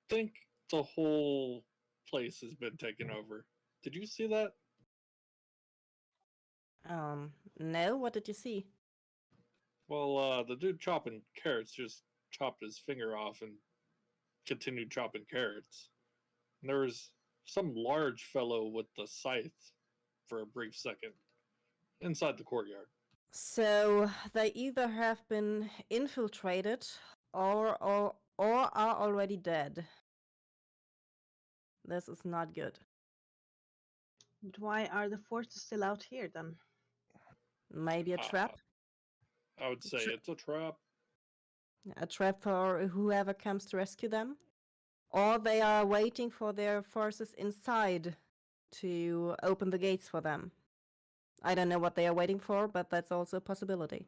think the whole place has been taken over. Did you see that? No, what did you see? Well, the dude chopping carrots just chopped his finger off and continued chopping carrots. And there was some large fellow with the scythe for a brief second inside the courtyard. So they either have been infiltrated or are already dead. This is not good. But why are the forces still out here then? Maybe a trap? I would say it's a trap. A trap for whoever comes to rescue them? Or they are waiting for their forces inside to open the gates for them. I don't know what they are waiting for, but that's also a possibility.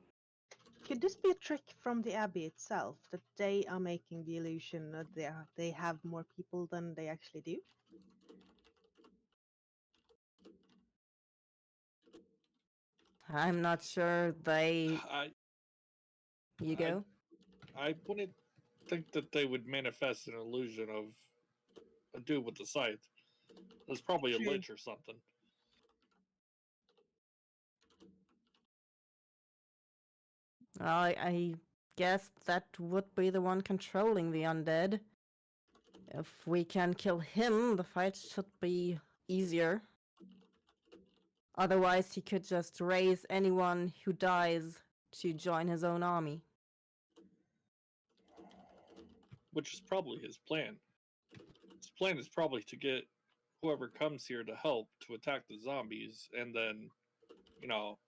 Could this be a trick from the Abbey itself that they are making the illusion that they have more people than they actually do? I'm not sure they. I You I go? I wouldn't think that they would manifest an illusion of a dude with the scythe. There's probably a True. lich or something. I guess that would be the one controlling the undead. If we can kill him, the fight should be easier. Otherwise, he could just raise anyone who dies to join his own army. Which is probably his plan. His plan is probably to get whoever comes here to help to attack the zombies, and then, you know,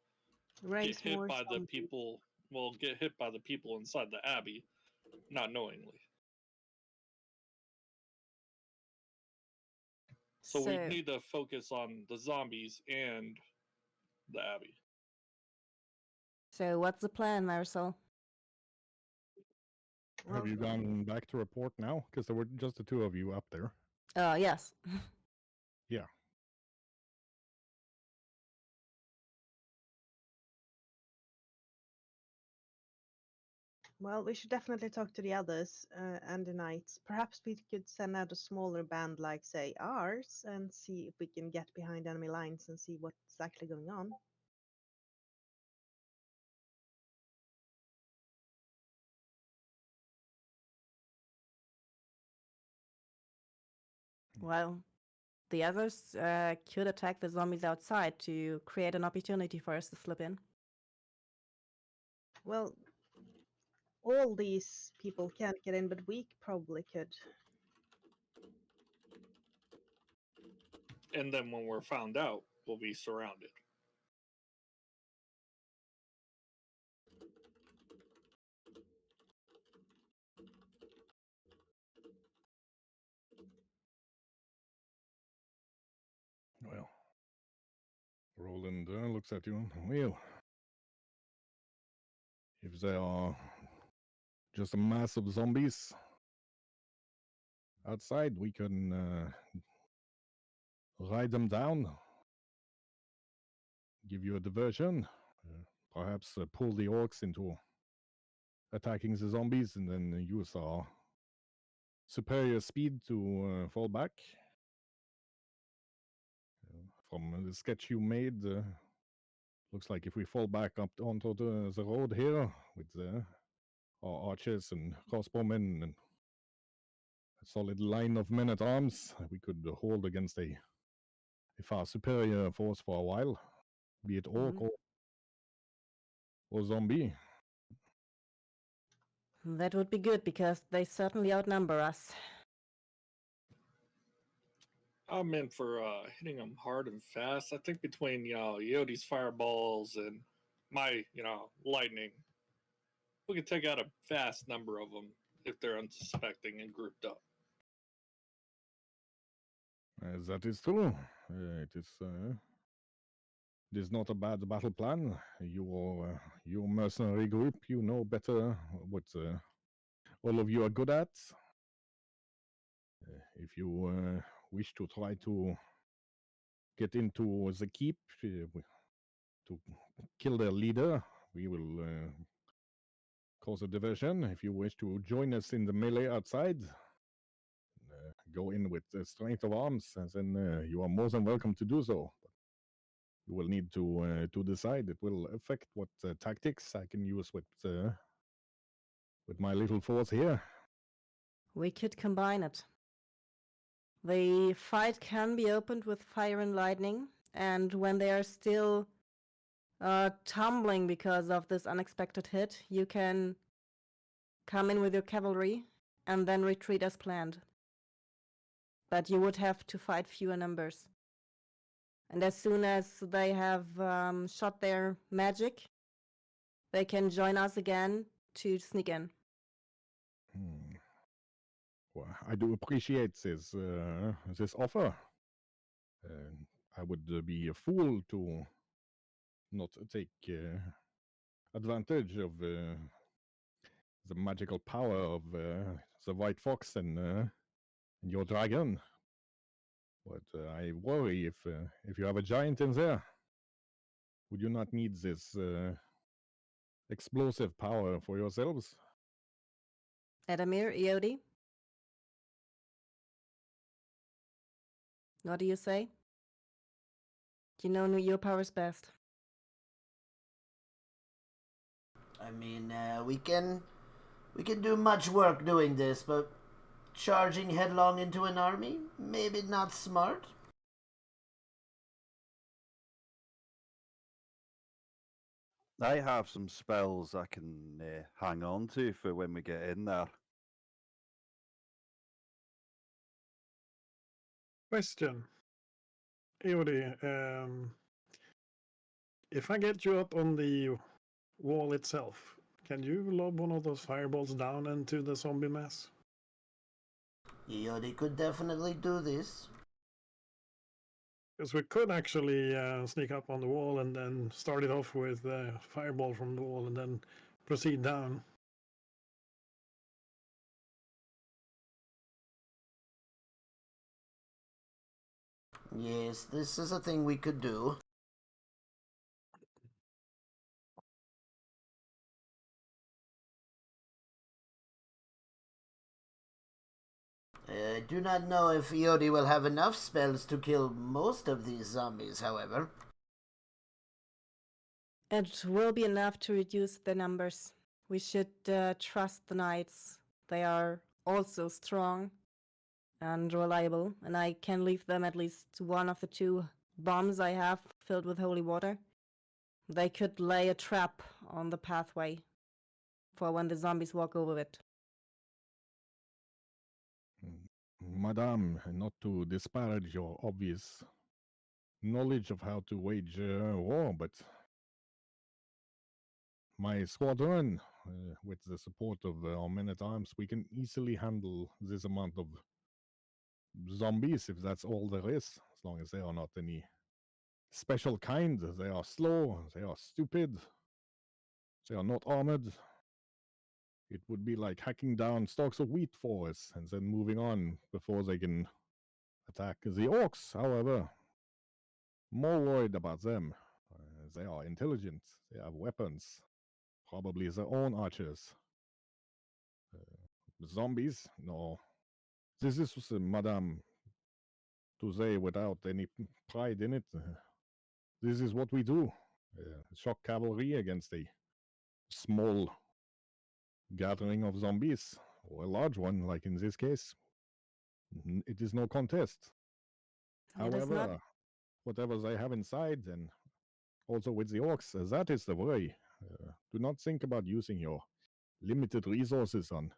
Raise get hit more by the zombies. people. Well, get hit by the people inside the abbey, not knowingly. So we need to focus on the zombies and the abbey. So what's the plan, Marisol? Have you gone back to report now? Because there were just the two of you up there. Yes. Yeah. Well, we should definitely talk to the others and the knights. Perhaps we could send out a smaller band like, say, ours and see if we can get behind enemy lines and see what's actually going on. Well, the others could attack the zombies outside to create an opportunity for us to slip in. Well, all these people can't get in, but we probably could. And then when we're found out, we'll be surrounded. Well, Roland looks at you. Well, if they are just a mass of zombies outside, we can ride them down, give you a diversion, perhaps pull the orcs into attacking the zombies, and then use our superior speed to fall back. From the sketch you made, looks like if we fall back up onto the road here with our archers and crossbowmen and a solid line of men at arms, we could hold against a far superior force for a while, be it orc or zombie. That would be good because they certainly outnumber us. I'm in for hitting them hard and fast. I think between, Yodi's fireballs and my, lightning, we can take out a vast number of them if they're unsuspecting and grouped up. That is true. It is not a bad battle plan. Your mercenary group, you know better what all of you are good at. If you wish to try to get into the keep to kill their leader, we will cause a diversion. If you wish to join us in the melee outside, go in with strength of arms, and then you are more than welcome to do so. But you will need to decide. It will affect what tactics I can use with my little force here. We could combine it. The fight can be opened with fire and lightning, and when they are still tumbling because of this unexpected hit, you can come in with your cavalry and then retreat as planned. But you would have to fight fewer numbers. And as soon as they have shot their magic, they can join us again to sneak in. Well, I do appreciate this offer. I would be a fool to not take advantage of the magical power of the white fox and your dragon. But I worry if you have a giant in there, would you not need this explosive power for yourselves? Edamir, Iodi, what do you say? You know your powers best. I mean, we can do much work doing this, but charging headlong into an army, maybe not smart. I have some spells I can hang on to for when we get in there. Question. Eody, if I get you up on the wall itself, can you lob one of those fireballs down into the zombie mass? Yodi could definitely do this. Because we could actually sneak up on the wall and then start it off with a fireball from the wall and then proceed down. Yes, this is a thing we could do. I do not know if Yodi will have enough spells to kill most of these zombies, however. It will be enough to reduce the numbers. We should trust the knights. They are also strong and reliable, and I can leave them at least one of the two bombs I have filled with holy water. They could lay a trap on the pathway for when the zombies walk over it. Madame, not to disparage your obvious knowledge of how to wage war, but my squadron, with the support of our men at arms, we can easily handle this amount of zombies if that's all there is, as long as they are not any special kind. They are slow, they are stupid, they are not armored. It would be like hacking down stalks of wheat for us and then moving on before they can attack. The orcs, however, more worried about them. They are intelligent, they have weapons, probably their own archers. Zombies? No. This is Madame, to say without any pride in it. This is what we do. Shock cavalry against a small gathering of zombies, or a large one, like in this case. It is no contest. It is not. However, whatever they have inside, and also with the orcs, that is the worry. Do not think about using your limited resources on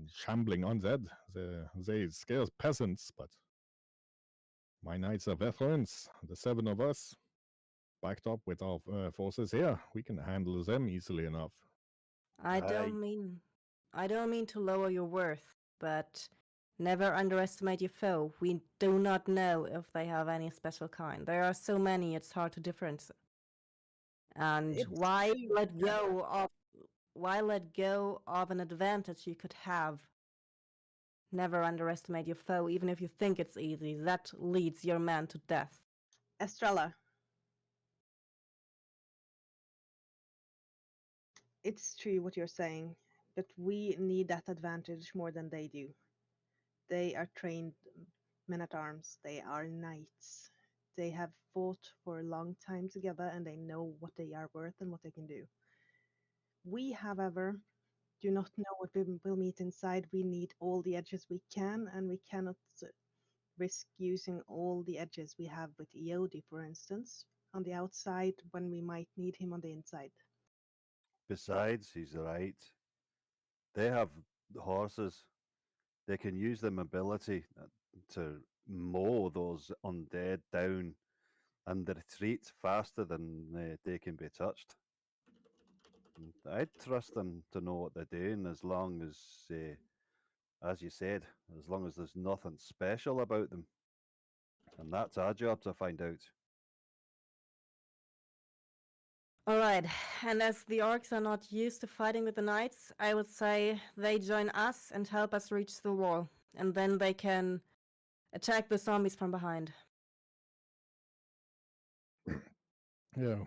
shambling undead. They scare peasants, but my knights are veterans. The seven of us, backed up with our forces here, we can handle them easily enough. I Aye. don't mean to lower your worth, but never underestimate your foe. We do not know if they have any special kind. There are so many, it's hard to differentiate. And It's true. why let go of an advantage you could have? Never underestimate your foe, even if you think it's easy. That leads your man to death. Estrella, it's true what you're saying, but we need that advantage more than they do. They are trained men at arms, they are knights. They have fought for a long time together and they know what they are worth and what they can do. We, however, do not know what we will meet inside. We need all the edges we can, and we cannot risk using all the edges we have with Eodi, for instance, on the outside when we might need him on the inside. Besides, he's right. They have horses. They can use their mobility to mow those undead down and retreat faster than they can be touched. I'd trust them to know what they're doing as long as you said, as long as there's nothing special about them. And that's our job to find out. All right, and as the orcs are not used to fighting with the knights, I would say they join us and help us reach the wall, and then they can attack the zombies from behind. Yeah.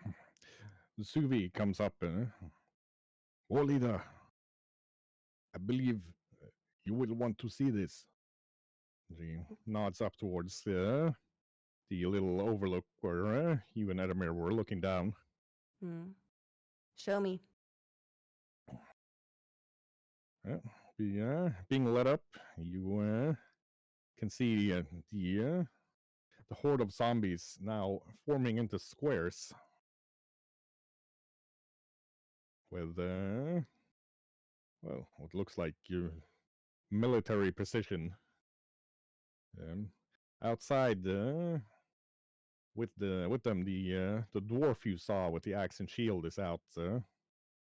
Suvi comes up and, War leader, I believe you will want to see this. She nods up towards the little overlook where you and Edamir were looking down. Hmm. Show me. Being lit up, you can see the horde of zombies now forming into squares with well, what looks like military precision. Outside, with them, the dwarf you saw with the axe and shield is out,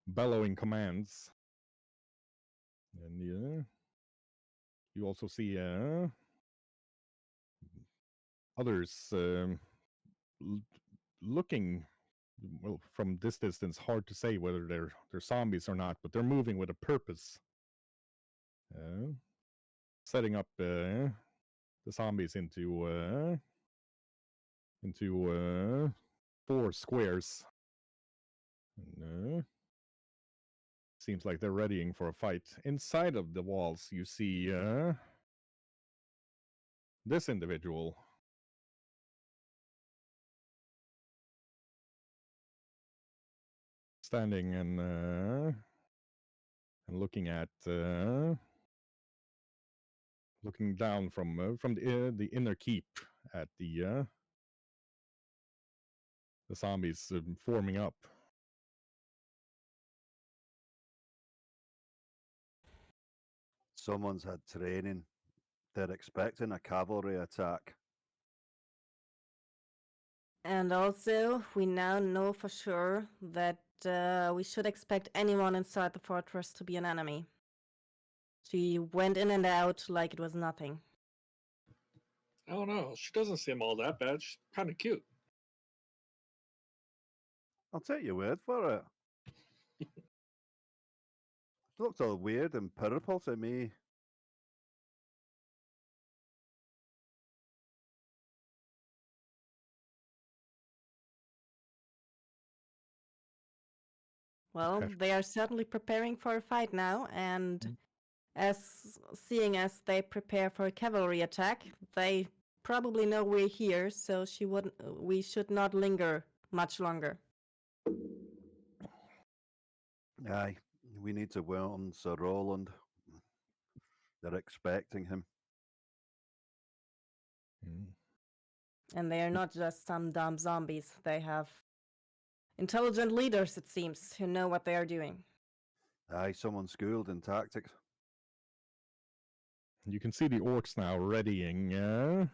bellowing commands, and you also see others looking. Well, from this distance, hard to say whether they're zombies or not, but they're moving with a purpose, setting up the zombies into 4 squares. And, seems like they're readying for a fight. Inside of the walls, you see this individual. Standing and looking at looking down from the inner keep at the zombies forming up. Someone's had training. They're expecting a cavalry attack. And also, we now know for sure that we should expect anyone inside the fortress to be an enemy. She went in and out like it was nothing. I don't know. She doesn't seem all that bad. She's kind of cute. I'll take your word for it. It looks all weird and purple to me. Well, they are certainly preparing for a fight now, and seeing as they prepare for a cavalry attack, they probably know we're here, so we should not linger much longer. Aye, we need to warn Sir Roland. They're expecting him. And they are not just some dumb zombies. They have intelligent leaders, it seems, who know what they are doing. Aye, someone schooled in tactics. You can see the orcs now readying in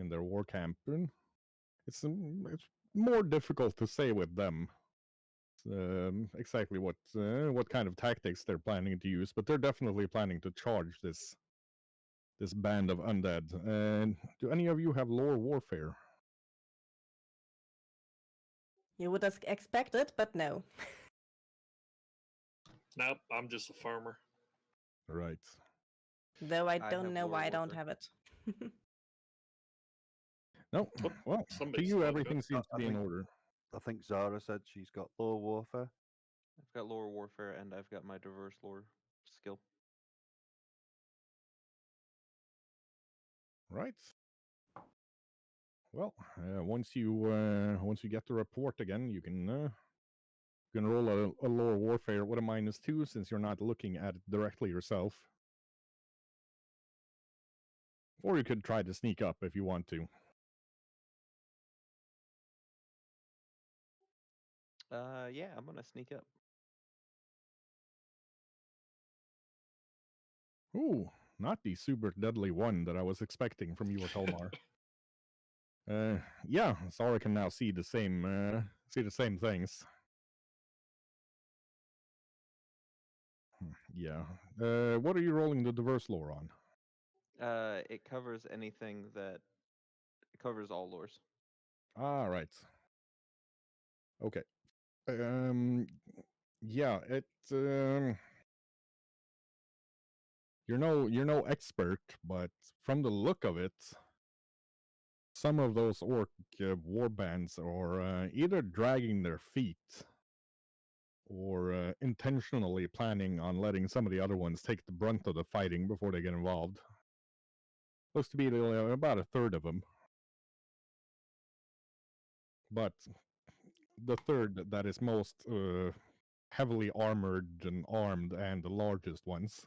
their war camp. It's more difficult to say with them exactly what kind of tactics they're planning to use, but they're definitely planning to charge this band of undead. Do any of you have lore warfare? You would expect it, but no. Nope, I'm just a farmer. Right. Though I I don't have know lore why I don't warfare. have it. No. Well, to Somebody you, spoke everything up. seems to I be in think- order. I think Zara said she's got low warfare. I've got lore warfare and I've got my diverse lore skill. Right. Well, once you get the report again, you can roll a lore warfare with a -2 since you're not looking at it directly yourself. Or you could try to sneak up if you want to. Yeah, I'm gonna sneak up. Ooh, not the super deadly one that I was expecting from you or Tolmar. Yeah, Zara can now see the same things. Yeah. What are you rolling the diverse lore on? It covers anything that it covers all lores. Ah, right. Okay. Yeah, it. You're no expert, but from the look of it, some of those orc war bands are either dragging their feet or intentionally planning on letting some of the other ones take the brunt of the fighting before they get involved. Looks to be about a third of them. But the third that is most heavily armored and armed and the largest ones.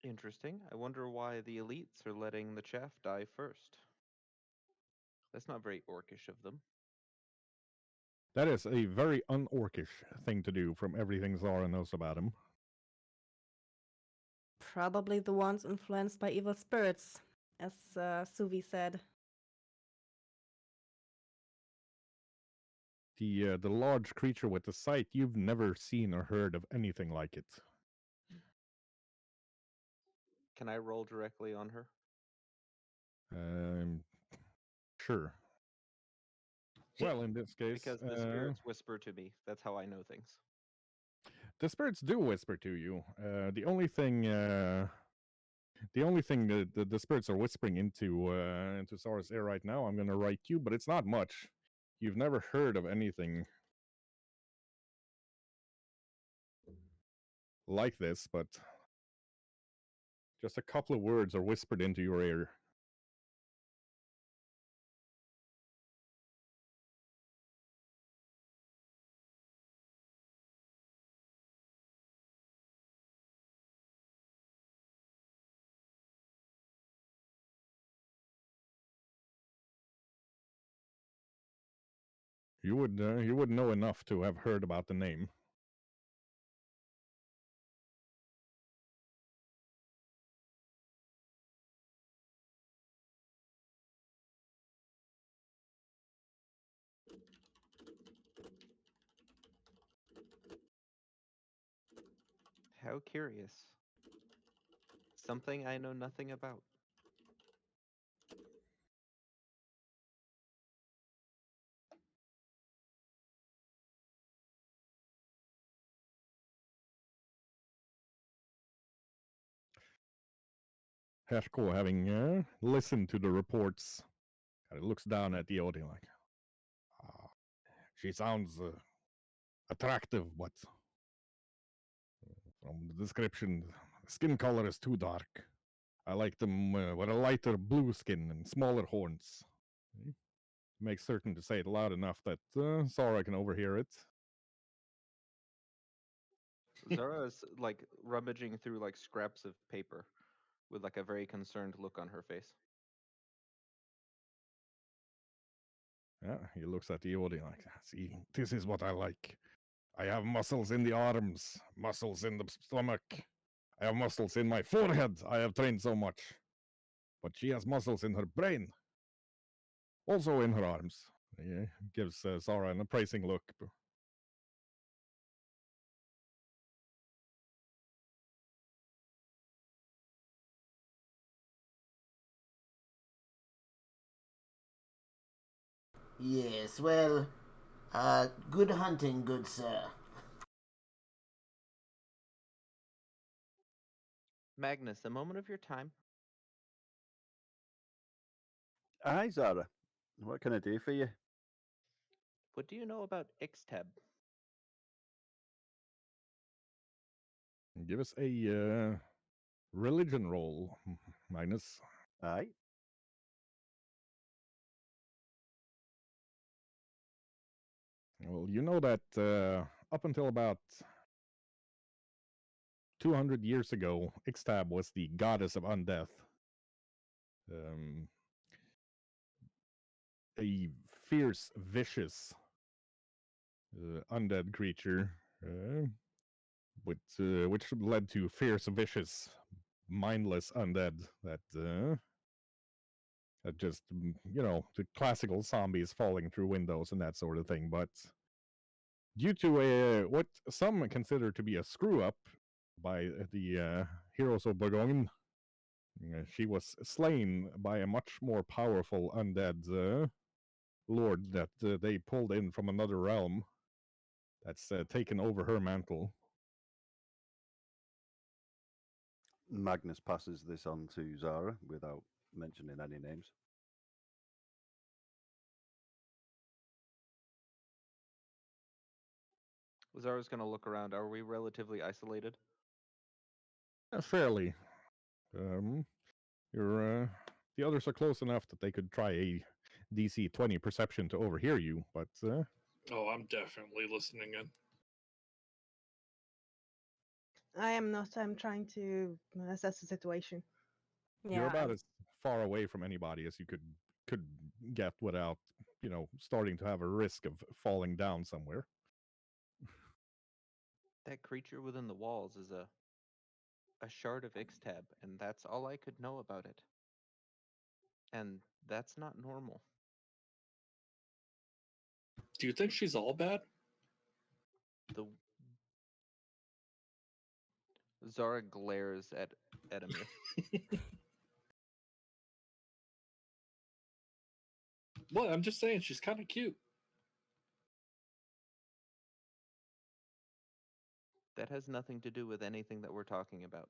Interesting. I wonder why the elites are letting the chaff die first. That's not very orcish of them. That is a very unorcish thing to do from everything Zara knows about him. Probably the ones influenced by evil spirits, as Suvi said. The large creature with the sight, you've never seen or heard of anything like it. Can I roll directly on her? Um, sure. Yeah. Well, in this case, Because the spirits whisper to me. That's how I know things. the spirits do whisper to you. The only thing that the spirits are whispering into Zara's ear right now, I'm going to write you, but it's not much. You've never heard of anything like this, but just a couple of words are whispered into your ear. You would know enough to have heard about the name. How curious. Something I know nothing about. Herko, having listened to the reports, kind of looks down at the Odin like, she sounds attractive, but from the description, the skin color is too dark. I like them with a lighter blue skin and smaller horns. Make certain to say it loud enough that Zara can overhear it. Zara is like rummaging through like scraps of paper with like a very concerned look on her face. Yeah, he looks at the Odin like, see, this is what I like. I have muscles in the arms, muscles in the stomach. I have muscles in my forehead. I have trained so much. But she has muscles in her brain. Also in her arms. He gives Zara an appraising look. Yes, well, good hunting, good sir. Magnus, a moment of your time. Hi, Zara. What can I do for you? What do you know about Ixtab? Give us a religion roll, Magnus. Aye. Well, you know that up until about 200 years ago, Ixtab was the goddess of undeath. A fierce, vicious undead creature, which led to fierce, vicious, mindless undead that just, the classical zombies falling through windows and that sort of thing. But due to what some consider to be a screw up by the heroes of Burgonde, she was slain by a much more powerful undead lord that they pulled in from another realm that's taken over her mantle. Magnus passes this on to Zara without mentioning any names. Zara's gonna look around. Are we relatively isolated? Fairly. You're the others are close enough that they could try a DC 20 perception to overhear you, but Oh, I'm definitely listening in. I am not. I'm trying to assess the situation. you're Yeah, about as far away from anybody as you could get without, starting to have a risk of falling down somewhere. That creature within the walls is a shard of Ixtab, and that's all I could know about it. And that's not normal. Do you think she's all bad? The Zara glares at Edamir. Well, I'm just saying she's kind of cute. That has nothing to do with anything that we're talking about.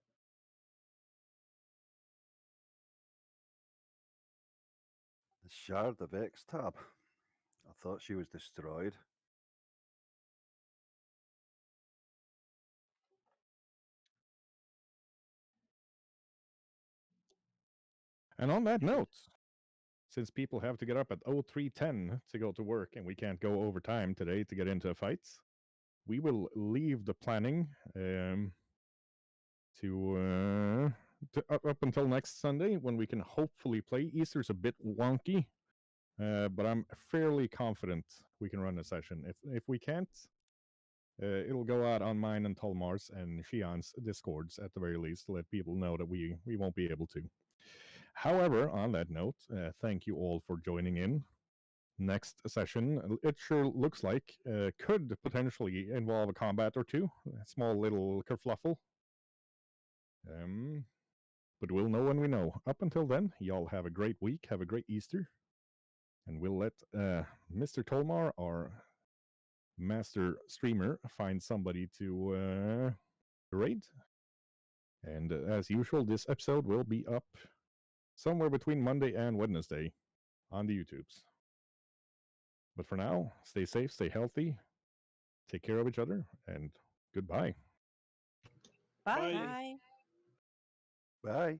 The shard of X-Tab. I thought she was destroyed. And on that note, since people have to get up at 03:10 to go to work and we can't go overtime today to get into fights, we will leave the planning to up until next Sunday when we can hopefully play. Easter's a bit wonky, but I'm fairly confident we can run a session. If we can't, it'll go out on mine and Tolmar's and Shion's discords at the very least to let people know that we won't be able to. However, on that note, thank you all for joining in. Next session, it sure looks like could potentially involve a combat or two, a small little kerfluffle. But we'll know when we know. Up until then, y'all have a great week, have a great Easter, and we'll let Mr. Tolmar, our master streamer, find somebody to raid. And as usual, this episode will be up somewhere between Monday and Wednesday on the YouTubes. But for now, stay safe, stay healthy, take care of each other, and goodbye. Bye. Bye. bye. Bye.